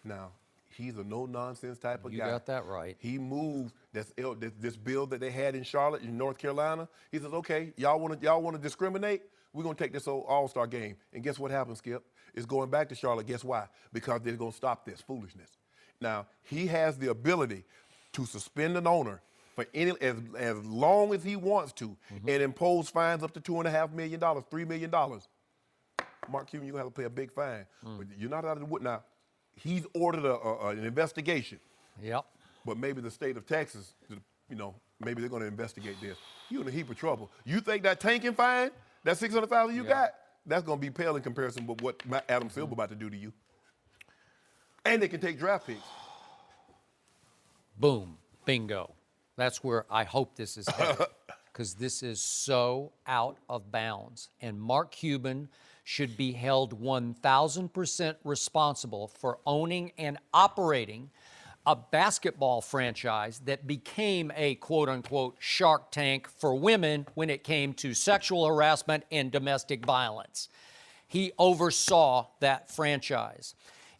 now, he's a no-nonsense type of guy. You got that right. He moved this bill that they had in Charlotte, in North Carolina. He says, okay, y'all want to discriminate? We're going to take this all-star game. And guess what happens, Skip? It's going back to Charlotte. Guess why? Because they're going to stop this foolishness. Now, he has the ability to suspend an owner for as long as he wants to and impose fines up to $2.5 million, $3 million. Mark Cuban, you're going to have to pay a big fine. But you're not out of the wood. Now, he's ordered an investigation. But maybe the state of Texas, maybe they're going to investigate this. You're in a heap of trouble. You think that tanking fine, that $600,000 you got, that's going to be pale in comparison with what Adam Silver about to do to you. And they can take draft picks. Boom. Bingo. That's where I hope this is headed, because this is so out of bounds. And Mark Cuban should be held 1,000% responsible for owning and operating a basketball franchise that became a quote-unquote Shark Tank for women when it came to sexual harassment and domestic violence. He oversaw that franchise.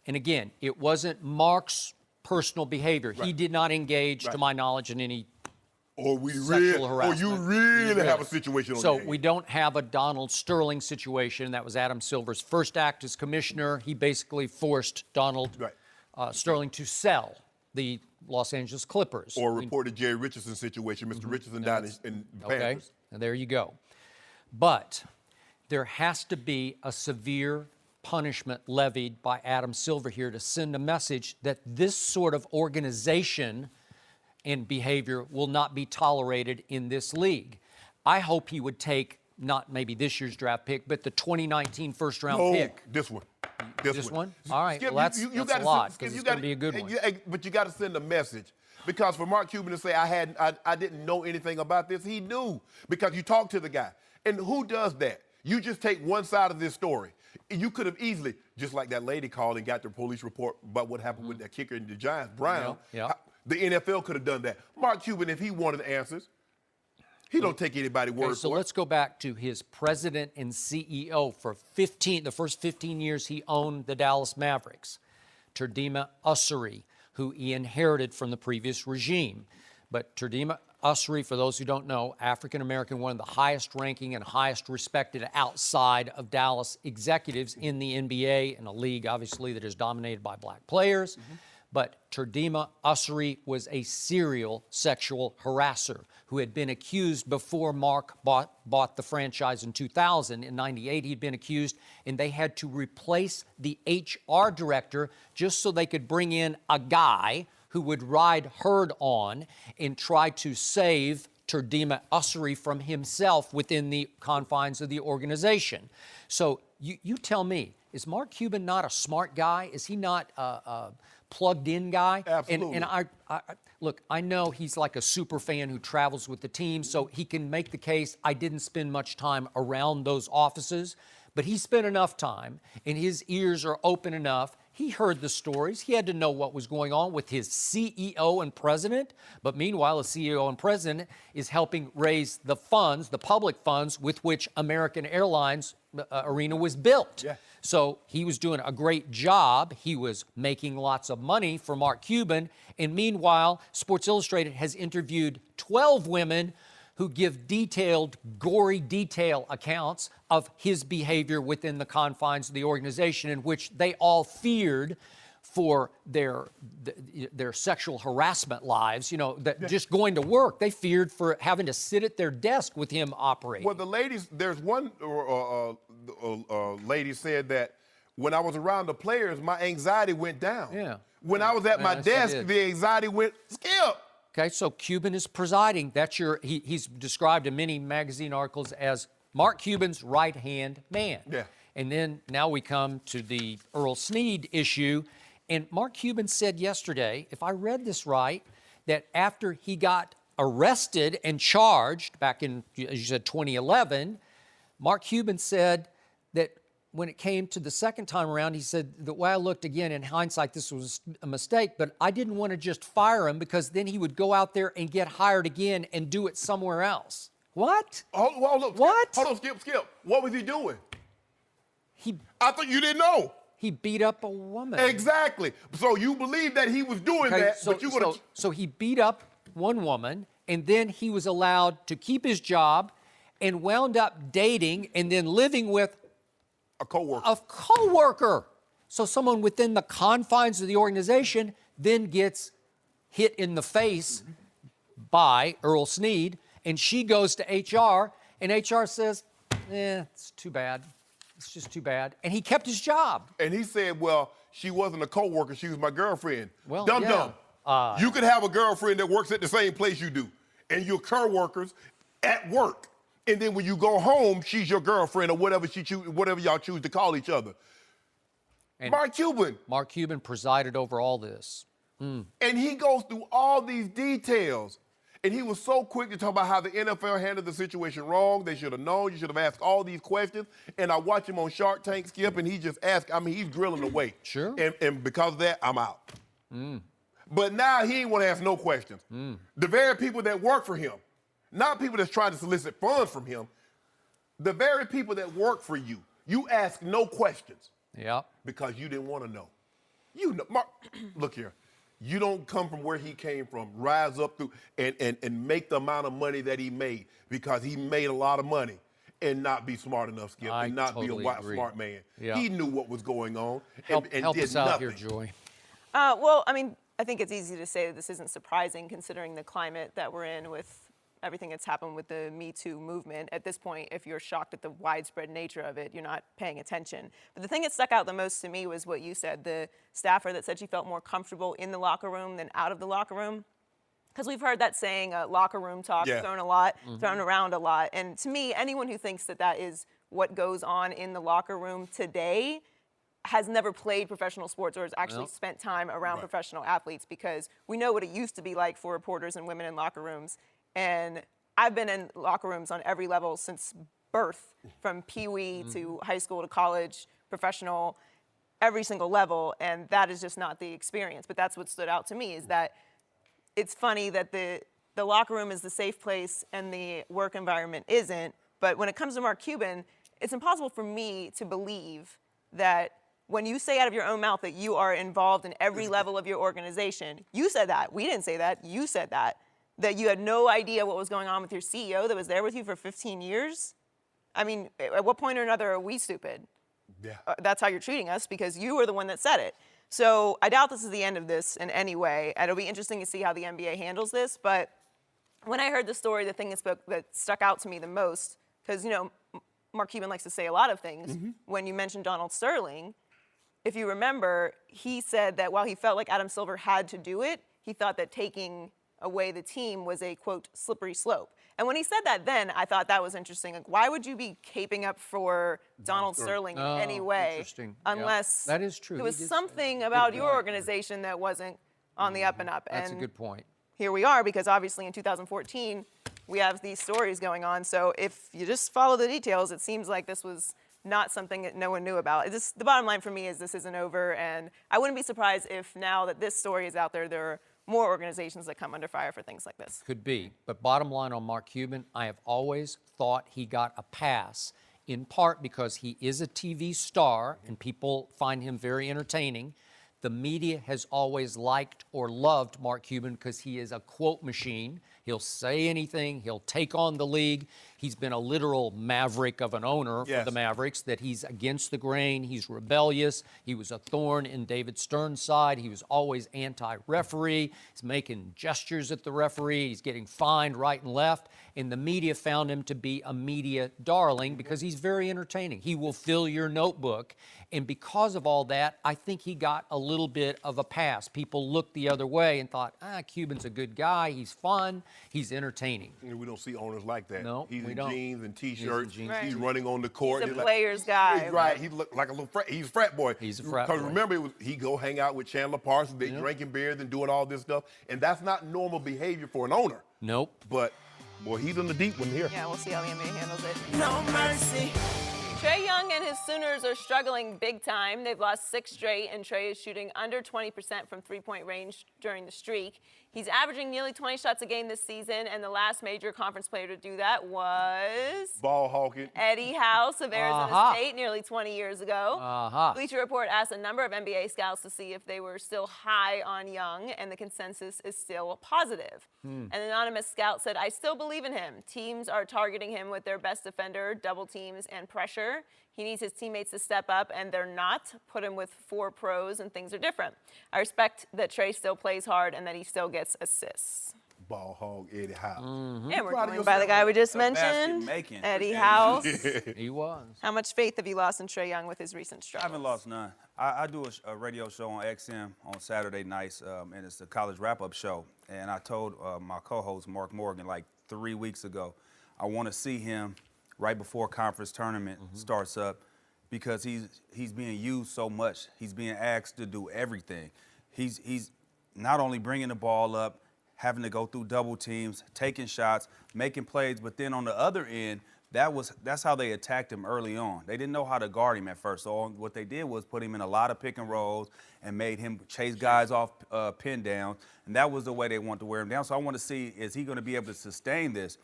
And again, it wasn't Mark's personal behavior. He did not engage, to my knowledge, in any sexual harassment. Or you really have a situation on So your hands. we don't have a Donald Sterling situation. That was Adam Silver's first act as commissioner. He basically forced Donald Sterling to sell the Los Angeles Clippers. Or reported Jerry Richardson situation, Mr. Richardson down in the Panthers. And there you go. But there has to be a severe punishment levied by Adam Silver here to send a message that this sort of organization and behavior will not be tolerated in this league. I hope he would take not maybe this year's draft pick, but the 2019 first-round pick. This one. This one? All right, Skip, well, that's a lot, because it's going to be a good one. But you got to send a message. Because for Mark Cuban to say I didn't know anything about this, he knew because you talked to the guy. And who does that? You just take one side of this story. You could have easily, just like that lady called and got the police report about what happened with that kicker in the Giants, Brown. Yeah. The NFL could have done that. Mark Cuban, if he wanted answers, he don't take anybody's word so for it. let's go back to his president and CEO for the first 15 years he owned the Dallas Mavericks, Terdema Ussery, who he inherited from the previous regime. But Terdema Ussery, for those who don't know, African-American, one of the highest ranking and highest respected outside of Dallas executives in the NBA, in a league, obviously, that is dominated by black players. But Terdema Ussery was a serial sexual harasser who had been accused before Mark bought the franchise in 2000. In 98, he'd been accused, and they had to replace the HR director just so they could bring in a guy who would ride herd on and try to save Terdema Ussery from himself within the confines of the organization. So you tell me, is Mark Cuban not a smart guy? Is he not a plugged-in guy? Absolutely. And I look, I know he's like a super fan who travels with the team, so he can make the case, I didn't spend much time around those offices, but he spent enough time, and his ears are open enough. He heard the stories. He had to know what was going on with his CEO and president. But meanwhile, the CEO and president is helping raise the funds, the public funds, with which American Airlines Arena was built. Yeah. So he was doing a great job. He was making lots of money for Mark Cuban. And meanwhile, Sports Illustrated has interviewed 12 women who give detailed, gory detail accounts of his behavior within the confines of the organization, in which they all feared for their sexual harassment lives, just going to work. They feared for having to sit at their desk with him operating. Well, the ladies, there's one lady said that when I was around the players, my anxiety went down. Yeah. When I was at my desk, the anxiety went skip. Okay, so Cuban is presiding. He's described in many magazine articles as Mark Cuban's right-hand man. Yeah. And then now we come to the Earl Snead issue. And Mark Cuban said yesterday, if I read this right, that after he got arrested and charged back in, as you said, 2011, Mark Cuban said that when it came to the second time around, he said, the way I looked again, in hindsight, this was a mistake, but I didn't want to just fire him because then he would go out there and get hired again and do it somewhere else. What? Hold on, What? Hold on, Skip. What was he doing? He I thought you didn't know. beat up a woman. Exactly. So you believe that he was doing that, but you would have... So he beat up one woman, and then he was allowed to keep his job and wound up dating and then living with A coworker. a coworker. So someone within the confines of the organization then gets hit in the face by Earl Snead, and she goes to HR, and HR says, it's too bad. It's just too bad. And he kept his job. And he said, well, she wasn't a coworker, she was my girlfriend. Well, Dum-dum. yeah. You could have a girlfriend that works at the same place you do, and you're co-workers at work. And then when you go home, she's your girlfriend or whatever whatever y'all choose to call each other. And Mark Cuban presided over all this. And he goes through all these details. And he was so quick to talk about how the NFL handled the situation wrong. They should have known. You should have asked all these questions. And I watch him on Shark Tank, Skip, and he just asked. I mean, he's grilling away. Sure. And because of that, I'm out. But now he ain't want to ask no questions. The very people that work for him, not people that's trying to solicit funds from him, the very people that work for you, you ask no questions. Yeah. Because you didn't want to know. You know, Mark, look here. You don't come from where he came from, rise up through and make the amount of money that he made because he made a lot of money and not be smart enough, Skip, and not totally be a agree. smart man. Yeah. He knew what was going on Help and us did out nothing. here, Joy. Well, I mean, I think it's easy to say that this isn't surprising considering the climate that we're in with everything that's happened with the Me Too movement. At this point, if you're shocked at the widespread nature of it, you're not paying attention. But the thing that stuck out the most to me was what you said, the staffer that said she felt more comfortable in the locker room than out of the locker room. Because we've heard that saying, locker room talk, thrown around a lot. And to me, anyone who thinks that that is what goes on in the locker room today has never played professional sports or has actually spent time around professional athletes, because we know what it used to be like for reporters and women in locker rooms. And I've been in locker rooms on every level since birth, from pee-wee to high school to college, professional, every single level, and that is just not the experience. But that's what stood out to me, is that it's funny that the locker room is the safe place and the work environment isn't. But when it comes to Mark Cuban, it's impossible for me to believe that when you say out of your own mouth that you are involved in every level of your organization, you said that. We didn't say that. You said that you had no idea what was going on with your CEO that was there with you for 15 years. I mean, at what point or another are we stupid? Yeah. That's how you're treating us, because you were the one that said it. So I doubt this is the end of this in any way. And it'll be interesting to see how the NBA handles this. But when I heard the story, the thing that stuck out to me the most, because, you know, Mark Cuban likes to say a lot of things. When you mentioned Donald Sterling, if you remember, he said that while he felt like Adam Silver had to do it, he thought that taking away the team was a, quote, slippery slope. And when he said that then, I thought that was interesting. Like, why would you be caping up for Donald Sterling in any way? Interesting. Unless that is true. it was something about your organization that wasn't on the up and up. That's a And good point. here we are, because obviously in 2014, we have these stories going on. So if you just follow the details, it seems like this was not something that no one knew about. The bottom line for me is this isn't over, and I wouldn't be surprised if now that this story is out there, there are more organizations that come under fire for things like this. Could be. But bottom line on Mark Cuban, I have always thought he got a pass, in part because he is a TV star and people find him very entertaining. The media has always liked or loved Mark Cuban because he is a quote machine. He'll say anything. He'll take on the league. He's been a literal maverick of an owner for the Mavericks, that he's against the grain. He's rebellious. He was a thorn in David Stern's side. He was always anti-referee. He's making gestures at the referee. He's getting fined right and left. And the media found him to be a media darling because he's very entertaining. He will fill your notebook. And because of all that, I think he got a little bit of a pass. People looked the other way and thought, Cuban's a good guy. He's fun. He's entertaining. We don't see owners like that. No, he's we in don't. jeans and T-shirts. He's in jeans. He's running on the court. He's a player's guy. Right. He looked like a little frat. He's a frat boy. He's a frat boy. Because remember, he go hang out with Chandler Parsons. They drinking beers and doing all this stuff. And that's not normal behavior for an owner. Nope. But, boy, he's in the deep one here. Yeah, we'll see how the NBA handles it. No mercy. Trae Young and his Sooners are struggling big time. They've lost 6 straight, and Trae is shooting under 20% from three-point range during the streak. He's averaging nearly 20 shots a game this season, and the last major conference player to do that was Ball hawking. Eddie House of Arizona State nearly 20 years ago. Bleacher Report asked a number of NBA scouts to see if they were still high on Young, and the consensus is still positive. An anonymous scout said, "I still believe in him. Teams are targeting him with their best defender, double teams, and pressure. He needs his teammates to step up, and they're not. Put him with 4 pros, and things are different. I respect that Trae still plays hard and that he still gets assists." Ball hog Eddie House. And we're Proud of joined by the guy we just basket mentioned, making. Eddie House. He was. How much faith have you lost in Trae Young with his recent I struggles? haven't lost none. I do a radio show on XM on Saturday nights, and it's the college wrap-up show. And I told my co-host, Mark Morgan, like 3 weeks ago, I want to see him right before conference tournament starts up, because he's being used so much. He's being asked to do everything. He's not only bringing the ball up, having to go through double teams, taking shots, making plays, but then on the other end, that's how they attacked him early on. They didn't know how to guard him at first, so what they did was put him in a lot of pick and rolls and made him chase guys off pin down, and that was the way they wanted to wear him down. So I want to see, is he going to be able to sustain this?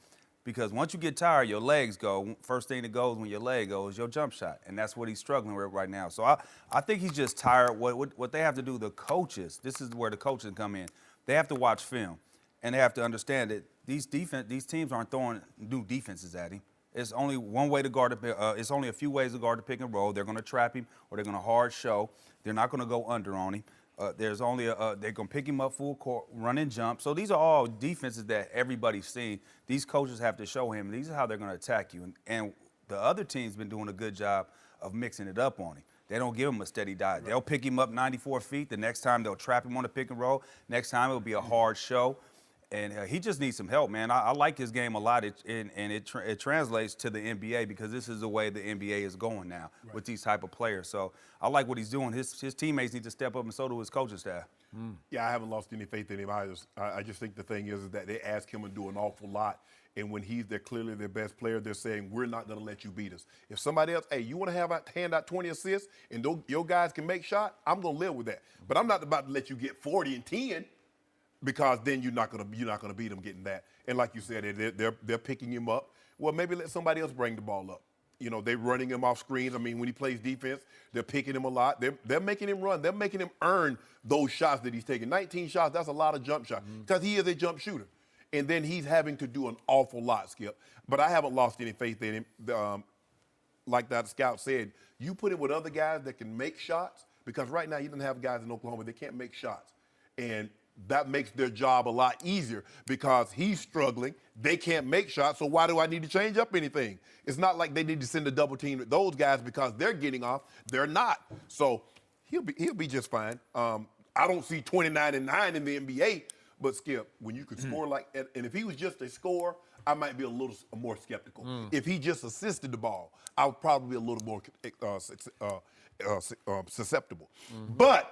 Because once you get tired, your legs go. First thing that goes when your leg goes is your jump shot, and that's what he's struggling with right now. So I think he's just tired. What they have to do, the coaches, this is where the coaches come in. They have to watch film, and they have to understand that these teams aren't throwing new defenses at him. It's only one way to guard it's only a few ways to guard the pick and roll. They're going to trap him, or they're going to hard show. They're not going to go under on him. There's only they're going to pick him up full court, run and jump. So these are all defenses that everybody's seen. These coaches have to show him these are how they're going to attack you. And the other team's been doing a good job of mixing it up on him. They don't give him a steady diet. Right. They'll pick him up 94 feet. The next time they'll trap him on the pick and roll. Next time it'll be a hard show. And he just needs some help, man. I like his game a lot, and it translates to the NBA because this is the way the NBA is going now with these type of players. So I like what he's doing. His teammates need to step up, and so do his coaching staff. Yeah, I haven't lost any faith in him either. I just think the thing is that they ask him to do an awful lot. And when they're clearly their best player, they're saying, we're not going to let you beat us. If somebody else, hey, you want to hand out 20 assists and your guys can make shots, I'm going to live with that. But I'm not about to let you get 40 and 10 because then you're not going to beat them getting that. And like you said, they're picking him up. Well, maybe let somebody else bring the ball up. You know, they're running him off screens. I mean, when he plays defense, they're picking him a lot. They're making him run. They're making him earn those shots that he's taking. 19 shots, that's a lot of jump shots because he is a jump shooter. And then he's having to do an awful lot, Skip. But I haven't lost any faith in him. Like that scout said, you put him with other guys that can make shots because right now you don't have guys in Oklahoma that can't make shots. And that makes their job a lot easier because he's struggling. They can't make shots, so why do I need to change up anything? It's not like they need to send a double team with those guys because they're getting off. They're not. So he'll be just fine. I don't see 29-9 in the NBA. But, Skip, when you could score and if he was just a scorer, I might be a little more skeptical. If he just assisted the ball, I would probably be a little more susceptible. But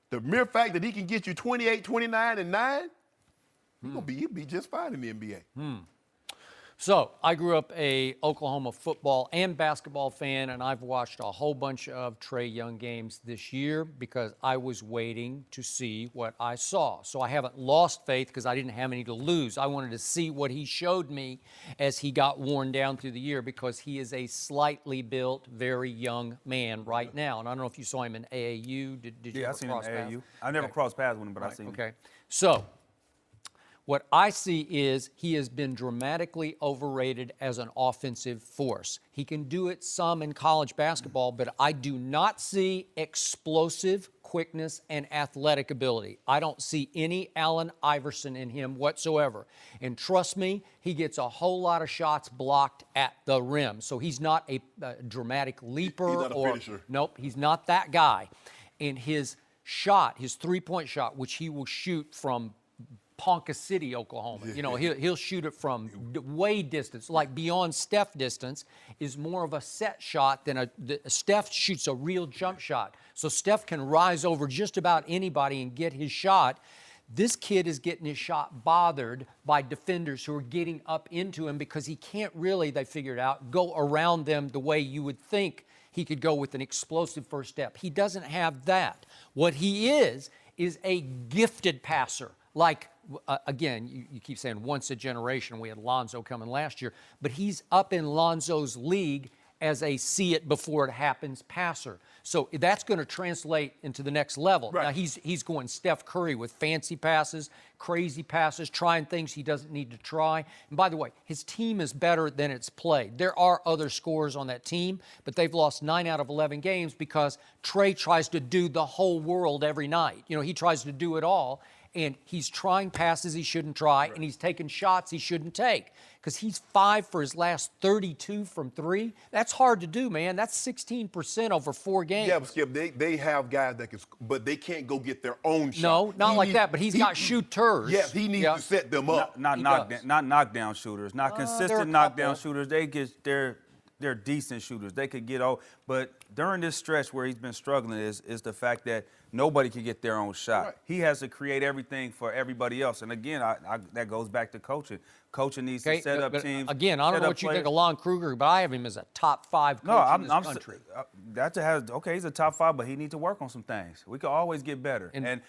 the mere fact that he can get you 28, 29, and 9, he'll be just fine in the NBA. So I grew up a Oklahoma football and basketball fan, and I've watched a whole bunch of Trae Young games this year because I was waiting to see what I saw. So I haven't lost faith because I didn't have any to lose. I wanted to see what he showed me as he got worn down through the year because he is a slightly built, very young man right now. And I don't know if you saw him in AAU. Did you I seen him in AAU. I never crossed paths with him, but I seen him. Okay. So what I see is he has been dramatically overrated as an offensive force. He can do it some in college basketball, but I do not see explosive quickness and athletic ability. I don't see any Allen Iverson in him whatsoever. And trust me, he gets a whole lot of shots blocked at the rim. So he's not a dramatic leaper. He's not a finisher. Nope, he's not that guy. And his shot, his three-point shot, which he will shoot from Ponca City, Oklahoma. You know, he'll shoot it from way distance, like beyond Steph distance, is more of a set shot than Steph shoots a real jump shot. So Steph can rise over just about anybody and get his shot. This kid is getting his shot bothered by defenders who are getting up into him because he can't really, they figured out, go around them the way you would think he could go with an explosive first step. He doesn't have that. What he is a gifted passer. Like, again, you keep saying once a generation. We had Lonzo coming last year. But he's up in Lonzo's league as a see-it-before-it-happens passer. So that's going to translate into the next level. Right. Now, he's going Steph Curry with fancy passes, crazy passes, trying things he doesn't need to try. And by the way, his team is better than it's played. There are other scorers on that team, but they've lost 9 out of 11 games because Trae tries to do the whole world every night. You know, he tries to do it all. And he's trying passes he shouldn't try, and he's taking shots he shouldn't take because he's 5 for his last 32 from 3. That's hard to do, man. That's 16% over 4 games. Yeah, but Skip, they have guys that can, but they can't go get their own shot. No, not like that, but he's got shooters. Yes, he needs to set them up. Not knockdown shooters, not consistent knockdown shooters. They're decent shooters. They could get but during this stretch where he's been struggling is the fact that nobody can get their own shot. Right. He has to create everything for everybody else. And again, that goes back to coaching. Coaching needs to set up teams. Again, I don't know what you think of Lon Kruger, but I have him as a top 5 coach in this country. He's a top 5, but he needs to work on some things. We can always get better. And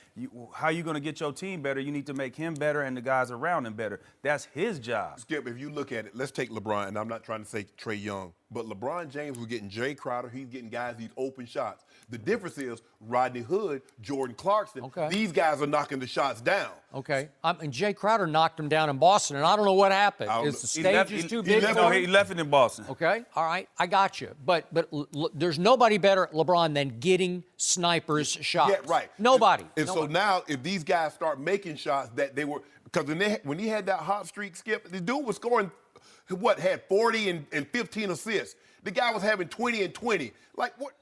how you going to get your team better? You need to make him better and the guys around him better. That's his job. Skip, if you look at it, let's take LeBron, and I'm not trying to say Trae Young, but LeBron James was getting Jay Crowder. He's getting guys these open shots. The difference is Rodney Hood, Jordan Clarkson, these guys are knocking the shots down. Okay. And Jay Crowder knocked him down in Boston, and I don't know what happened. Is the stage is too big? He left it in Boston. Okay. All right. I got you. But there's nobody better at LeBron than getting snipers shots. Yeah, right. Nobody. So now if these guys start making shots that they were – because when he had that hot streak, Skip, the dude was scoring – had 40 and 15 assists. The guy was having 20 and 20. Like, what?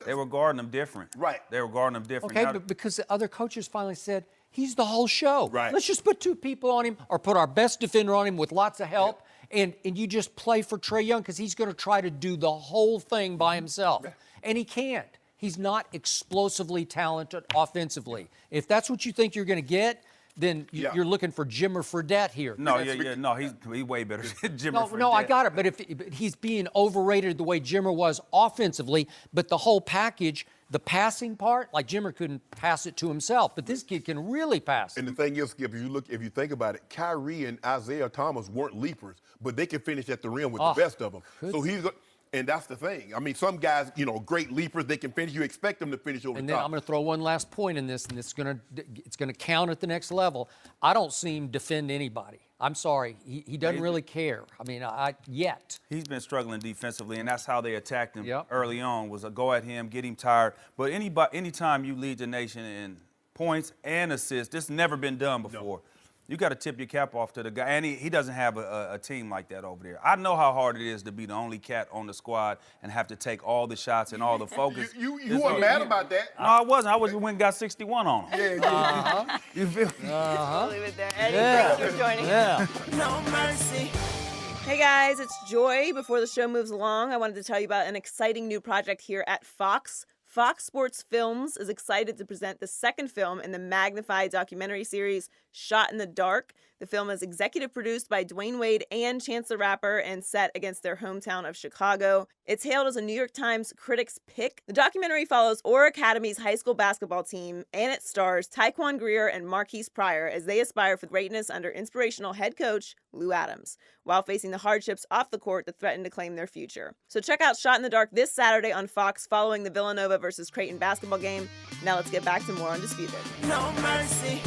They were guarding him different. Right. They were guarding him different. Okay, but because the other coaches finally said, he's the whole show. Right. Let's just put 2 people on him or put our best defender on him with lots of help, and you just play for Trae Young because he's going to try to do the whole thing by himself. And he can't. He's not explosively talented offensively. If that's what you think you're going to get, then you're looking for Jim or Fredette here. No, no, he's way better than Jim or Fredette. No, I got it. But he's being overrated the way Jimmer was offensively. But the whole package, the passing part, like Jimmer couldn't pass it to himself, but this kid can really pass it. And the thing is, Skip, if you think about it, Kyrie and Isaiah Thomas weren't leapers, but they can finish at the rim with the best of them. So and that's the thing. I mean, some guys, great leapers, they can finish. You expect them to finish over the top. And then I'm going to throw one last point in this, and it's going to count at the next level. I don't see him defend anybody. I'm sorry. He doesn't really care. I mean, yet. He's been struggling defensively, and that's how they attacked him early on, was a go at him, get him tired. But anytime you lead the nation in points and assists, this has never been done before. No. You got to tip your cap off to the guy, and he doesn't have a team like that over there. I know how hard it is to be the only cat on the squad and have to take all the shots and all the focus. You weren't mad about that. No, I wasn't. I went and got 61 on him. You feel me? We'll leave it there. Eddie, thank you for joining. No mercy. Hey guys, it's Joy. Before the show moves along, I wanted to tell you about an exciting new project here at Fox. Fox Sports Films is excited to present the second film in the magnified documentary series Shot in the Dark. The film is executive produced by Dwayne Wade and Chance the Rapper and set against their hometown of Chicago. It's hailed as a New York Times Critics' Pick. The documentary follows Orr Academy's high school basketball team, and it stars Taekwon Greer and Marquise Pryor as they aspire for greatness under inspirational head coach Lou Adams, while facing the hardships off the court that threaten to claim their future. So check out Shot in the Dark this Saturday on Fox following the Villanova versus Creighton basketball game. Now let's get back to more Undisputed. No mercy.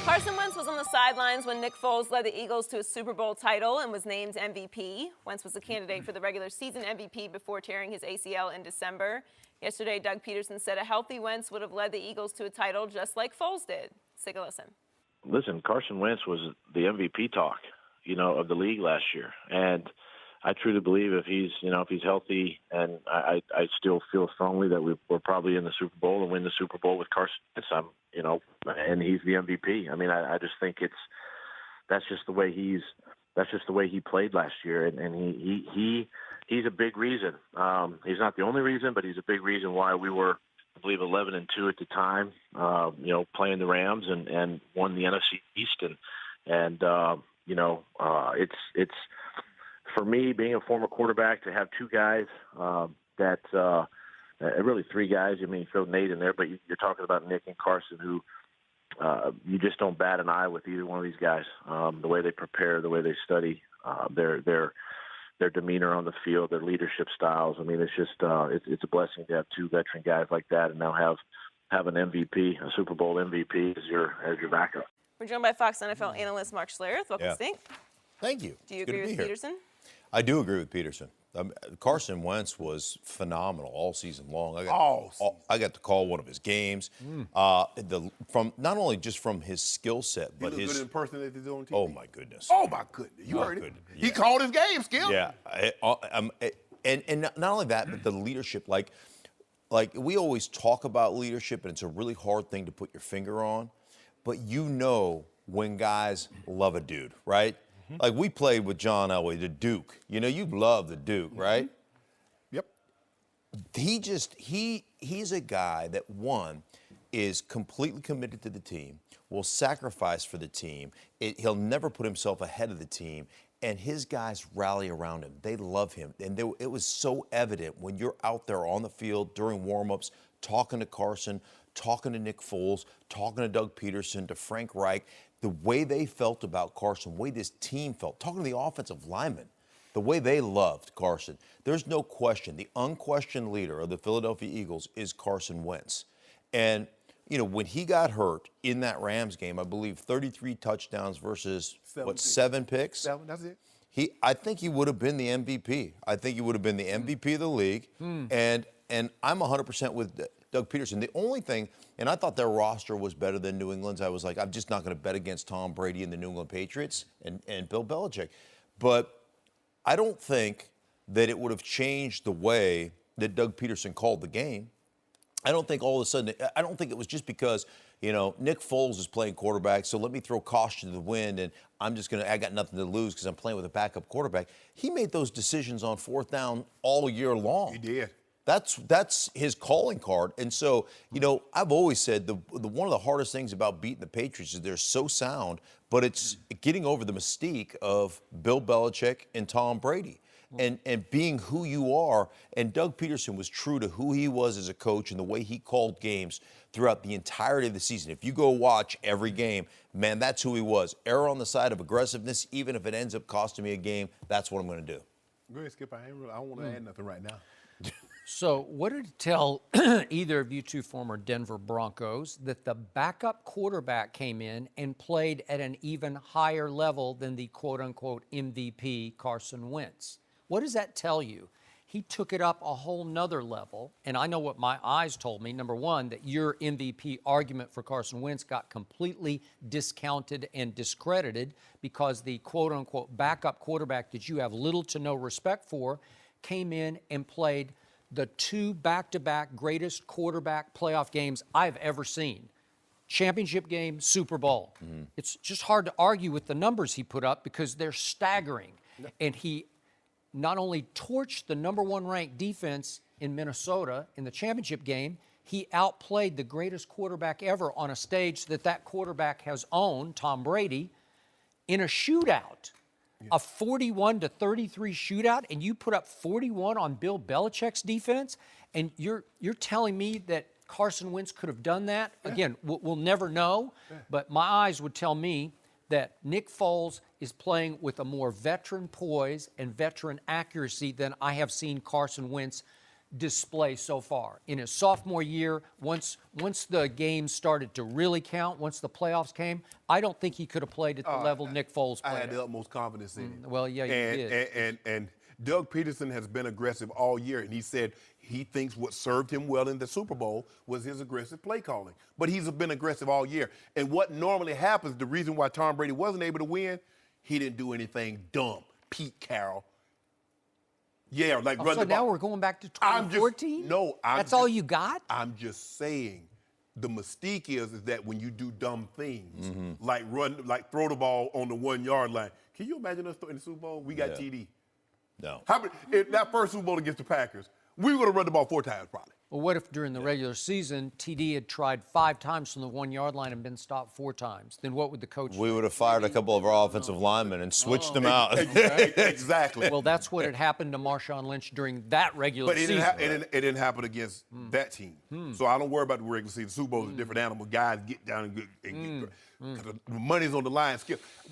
Carson Wentz was on the sidelines when Nick Foles led the Eagles to a Super Bowl title and was named MVP. Wentz was a candidate for the regular season MVP before tearing his ACL in December. Yesterday, Doug Peterson said a healthy Wentz would have led the Eagles to a title just like Foles did. Let's take a listen. Listen, Carson Wentz was the MVP talk, of the league last year. And I truly believe if he's healthy, and I still feel strongly that we're probably in the Super Bowl and win the Super Bowl with Carson Wentz, and he's the MVP. I mean, I just think that's just the way he played last year, and he's a big reason. He's not the only reason, but he's a big reason why we were, I believe, 11-2 at the time, playing the Rams and won the NFC East, and it's for me, being a former quarterback, to have 2 guys really 3 guys. I mean, throw Nate in there, but you're talking about Nick and Carson, who you just don't bat an eye with either one of these guys. The way they prepare, the way they study, their demeanor on the field, their leadership styles. I mean, it's just it's a blessing to have 2 veteran guys like that, and now have an MVP, a Super Bowl MVP as your backup. We're joined by Fox NFL analyst Mark Schlereth. Welcome, Stink. Thank you. Do you agree with Peterson? I do agree with Peterson. Carson Wentz was phenomenal all season long. I got to call one of his games. From not only just from his skill set, but his good impersonation on TV. Oh my goodness! Oh my goodness! You heard it. He called his game, Skip. Yeah, and not only that, but the leadership. Like we always talk about leadership, and it's a really hard thing to put your finger on. But when guys love a dude, right? Like we played with John Elway, the Duke. You love the Duke, right? Yep. He's a guy that, one, is completely committed to the team, will sacrifice for the team. He'll never put himself ahead of the team, and his guys rally around him. They love him. And it was so evident when you're out there on the field during warm-ups, talking to Carson, talking to Nick Foles, talking to Doug Peterson, to Frank Reich, the way they felt about Carson, the way this team felt, talking to the offensive linemen, the way they loved Carson. There's no question. The unquestioned leader of the Philadelphia Eagles is Carson Wentz. And, when he got hurt in that Rams game, I believe 33 touchdowns versus, 7 picks? 7, that's it. I think he would have been the MVP. I think he would have been the MVP of the league. And I'm 100% with Doug Peterson. The only thing, and I thought their roster was better than New England's. I was like, I'm just not going to bet against Tom Brady and the New England Patriots and Bill Belichick. But I don't think that it would have changed the way that Doug Peterson called the game. I don't think all of a sudden, I don't think it was just because, Nick Foles is playing quarterback, so let me throw caution to the wind, and I got nothing to lose because I'm playing with a backup quarterback. He made those decisions on fourth down all year long. He did. That's his calling card. And so, I've always said the one of the hardest things about beating the Patriots is they're so sound, but it's getting over the mystique of Bill Belichick and Tom Brady. And being who you are. And Doug Peterson was true to who he was as a coach and the way he called games throughout the entirety of the season. If you go watch every game, man, that's who he was. Err on the side of aggressiveness, even if it ends up costing me a game, that's what I'm going to do. Go ahead, Skip. I don't want to add nothing right now. So what did it tell either of you two former Denver Broncos that the backup quarterback came in and played at an even higher level than the quote-unquote MVP Carson Wentz? What does that tell you? He took it up a whole nother level, and I know what my eyes told me. Number one, that your MVP argument for Carson Wentz got completely discounted and discredited because the quote-unquote backup quarterback that you have little to no respect for came in and played the 2 back-to-back greatest quarterback playoff games I've ever seen. Championship game, Super Bowl. Mm-hmm. It's just hard to argue with the numbers he put up because they're staggering. No. And he not only torched the number 1 ranked defense in Minnesota in the championship game, he outplayed the greatest quarterback ever on a stage that quarterback has owned, Tom Brady, in a shootout. A 41-33 shootout, and you put up 41 on Bill Belichick's defense, and you're telling me that Carson Wentz could have done that? Yeah. Again, we'll never know, but my eyes would tell me that Nick Foles is playing with a more veteran poise and veteran accuracy than I have seen Carson Wentz display so far. In his sophomore year, once the game started to really count, once the playoffs came, I don't think he could have played at the level Nick Foles played. I had the utmost confidence in him. Well, yeah, you did. And Doug Peterson has been aggressive all year, and he said he thinks what served him well in the Super Bowl was his aggressive play calling. But he's been aggressive all year. And what normally happens, the reason why Tom Brady wasn't able to win, he didn't do anything dumb. Pete Carroll. Yeah, like run so the ball. Now we're going back to 2014? That's all you got? I'm just saying the mystique is that when you do dumb things, like throw the ball on the 1 yard line. Can you imagine us in the Super Bowl? We got TD. No. If that first Super Bowl against the Packers, we were going to run the ball 4 times probably. Well, what if during the regular season, TD had tried 5 times from the 1 yard line and been stopped 4 times? Then what would the coach do? We would have fired a couple of our offensive linemen and switched them out. Exactly. Well, that's what had happened to Marshawn Lynch during that regular season. But it didn't happen against that team. So I don't worry about the regular season. Super Bowl is a different animal. Guys get down and get because the money's on the line.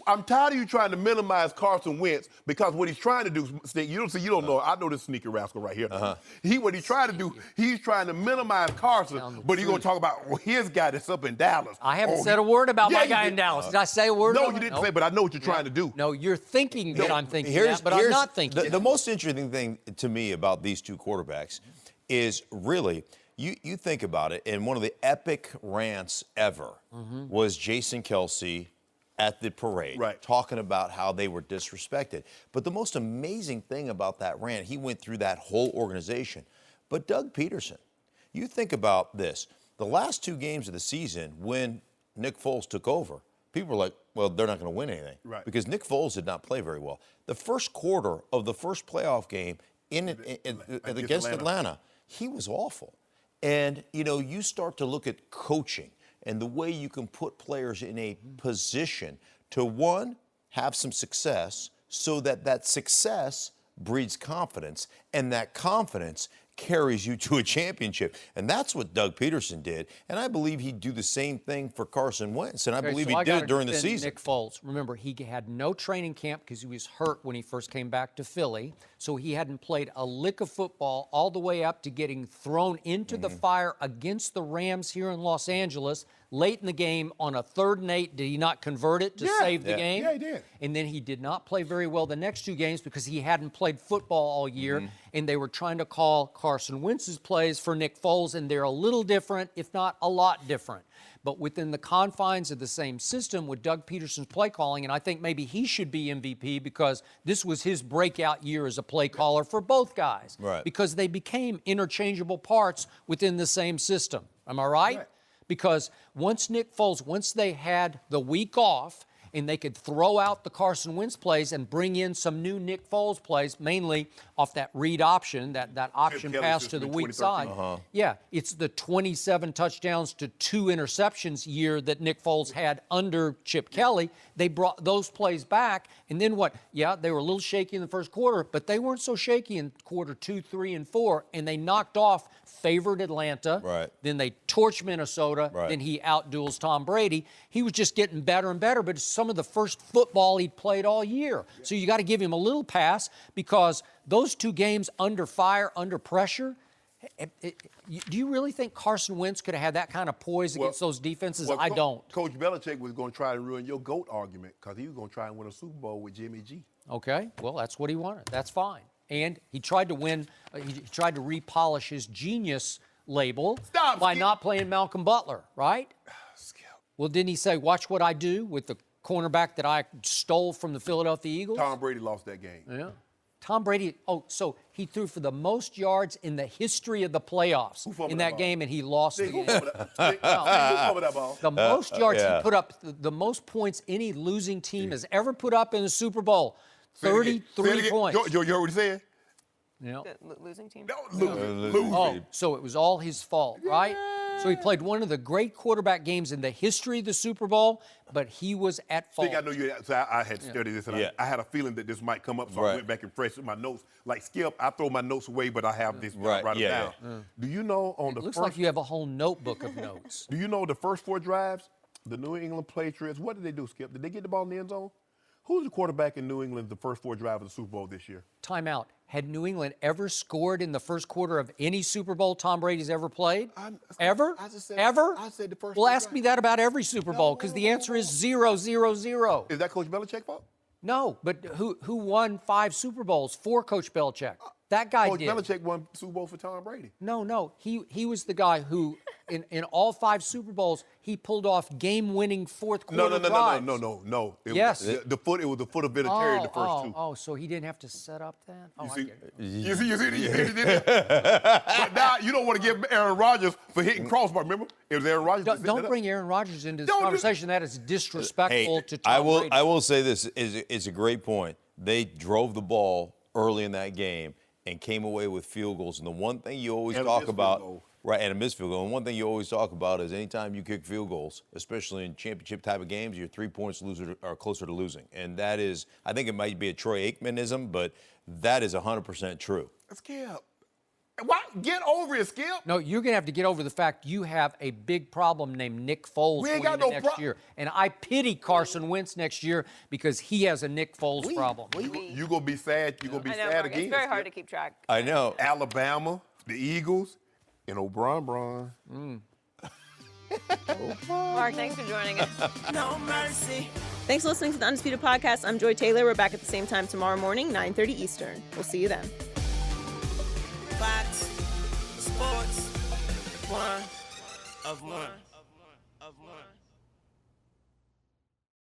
I'm tired of you trying to minimize Carson Wentz because what he's trying to do, you don't know. I know this sneaky rascal right here. What he's trying to do, he's trying to minimize Carson, but he's going to talk about his guy that's up in Dallas. I haven't said a word about my guy in Dallas. Did I say a word? No, you didn't say, but I know what you're trying to do. No, you're thinking that I'm thinking that, but I'm not thinking the most interesting thing to me about these 2 quarterbacks is really, you think about it, and one of the epic rants ever was Jason Kelce at the parade, talking about how they were disrespected. But the most amazing thing about that rant, he went through that whole organization. But Doug Peterson, you think about this. The last 2 games of the season, when Nick Foles took over, people were like, well, they're not going to win anything. Because Nick Foles did not play very well. The first quarter of the first playoff game against Atlanta, he was awful. And, you start to look at coaching and the way you can put players in a position to, 1, have some success so that success breeds confidence, and that confidence carries you to a championship. And that's what Doug Peterson did. And I believe he'd do the same thing for Carson Wentz. And I believe he did it during the season. Nick Foles, remember, he had no training camp because he was hurt when he first came back to Philly. So he hadn't played a lick of football all the way up to getting thrown into the fire against the Rams here in Los Angeles. Late in the game on a 3rd and 8, did he not convert it to save the game? Yeah, he did. And then he did not play very well the next 2 games because he hadn't played football all year, and they were trying to call Carson Wentz's plays for Nick Foles, and they're a little different, if not a lot different. But within the confines of the same system with Doug Peterson's play calling, and I think maybe he should be MVP because this was his breakout year as a play caller for both guys. Right. Because they became interchangeable parts within the same system. Am I right? Because once they had the week off and they could throw out the Carson Wentz plays and bring in some new Nick Foles plays, mainly off that read option, that option pass to the weak side. Yeah, it's the 27 touchdowns to 2 interceptions year that Nick Foles had under Chip Kelly. They brought those plays back, and then what? Yeah, they were a little shaky in the first quarter, but they weren't so shaky in quarter 2, 3, and 4, and they knocked off favored Atlanta. Right. Then they torched Minnesota. Right. Then he outduels Tom Brady. He was just getting better and better, but it's some of the first football he'd played all year. So you got to give him a little pass because those 2 games under fire, under pressure, do you really think Carson Wentz could have had that kind of poise against those defenses? I don't. Coach Belichick was going to try to ruin your GOAT argument because he was going to try and win a Super Bowl with Jimmy G. Okay, well, that's what he wanted. That's fine. And he tried to win, he tried to repolish his genius label by not playing Malcolm Butler, right? Skip. Well, didn't he say, watch what I do with the cornerback that I stole from the Philadelphia Eagles? Tom Brady lost that game. Yeah. Tom Brady, so he threw for the most yards in the history of the playoffs in that game, and he lost the game. The most yards he put up, the most points any losing team has ever put up in the Super Bowl, 33 points. You heard what he said? Yeah. The losing team? Oh, so it was all his fault, right? So he played one of the great quarterback games in the history of the Super Bowl, but he was at fault. I know you. So I had studied this, and I had a feeling that this might come up, so I went back and freshened my notes. Like Skip, I throw my notes away, but I have this write it down. Do you know on the looks first? like you have a whole notebook of notes. Do you know the first 4 drives, the New England Patriots? What did they do, Skip? Did they get the ball in the end zone? Who's the quarterback in New England the first 4 drives of the Super Bowl this year? Timeout. Had New England ever scored in the first quarter of any Super Bowl Tom Brady's ever played? Ever? Ever? I said the first. Well, ask me that about every Super Bowl, because the answer is 0, 0, 0. Is that Coach Belichick's fault? No, but who won 5 Super Bowls for Coach Belichick? That guy Coach did. Belichick won Super Bowl for Tom Brady. No. He was the guy who, in all 5 Super Bowls, he pulled off game-winning fourth quarter drives. No. Yes. It was the foot of Vinatieri in the first 2. Oh, so he didn't have to set up then? Oh, I get it. You see. But now you don't want to give Aaron Rodgers for hitting crossbar. Remember, it was Aaron Rodgers. Don't bring Aaron Rodgers into this conversation. That is disrespectful to Tom Brady. I will say this is a great point. They drove the ball early in that game and came away with field goals. And the one thing you always talk about, and a missed field goal. And one thing you always talk about is anytime you kick field goals, especially in championship type of games, you're 3 points closer to losing. And that is, I think it might be a Troy Aikmanism, but that is 100% true. Skip. Why? Get over it, Skip. No, you're going to have to get over the fact you have a big problem named Nick Foles next year. And I pity Carson Wentz next year because he has a Nick Foles problem. You're going to be sad. You're going to be sad again. It's very hard to keep track. I know. Alabama, the Eagles, and O'Brien. Mark, thanks for joining us. No mercy. Thanks for listening to the Undisputed Podcast. I'm Joy Taylor. We're back at the same time tomorrow morning, 9:30 Eastern. We'll see you then. Fox Sports 1 of 1.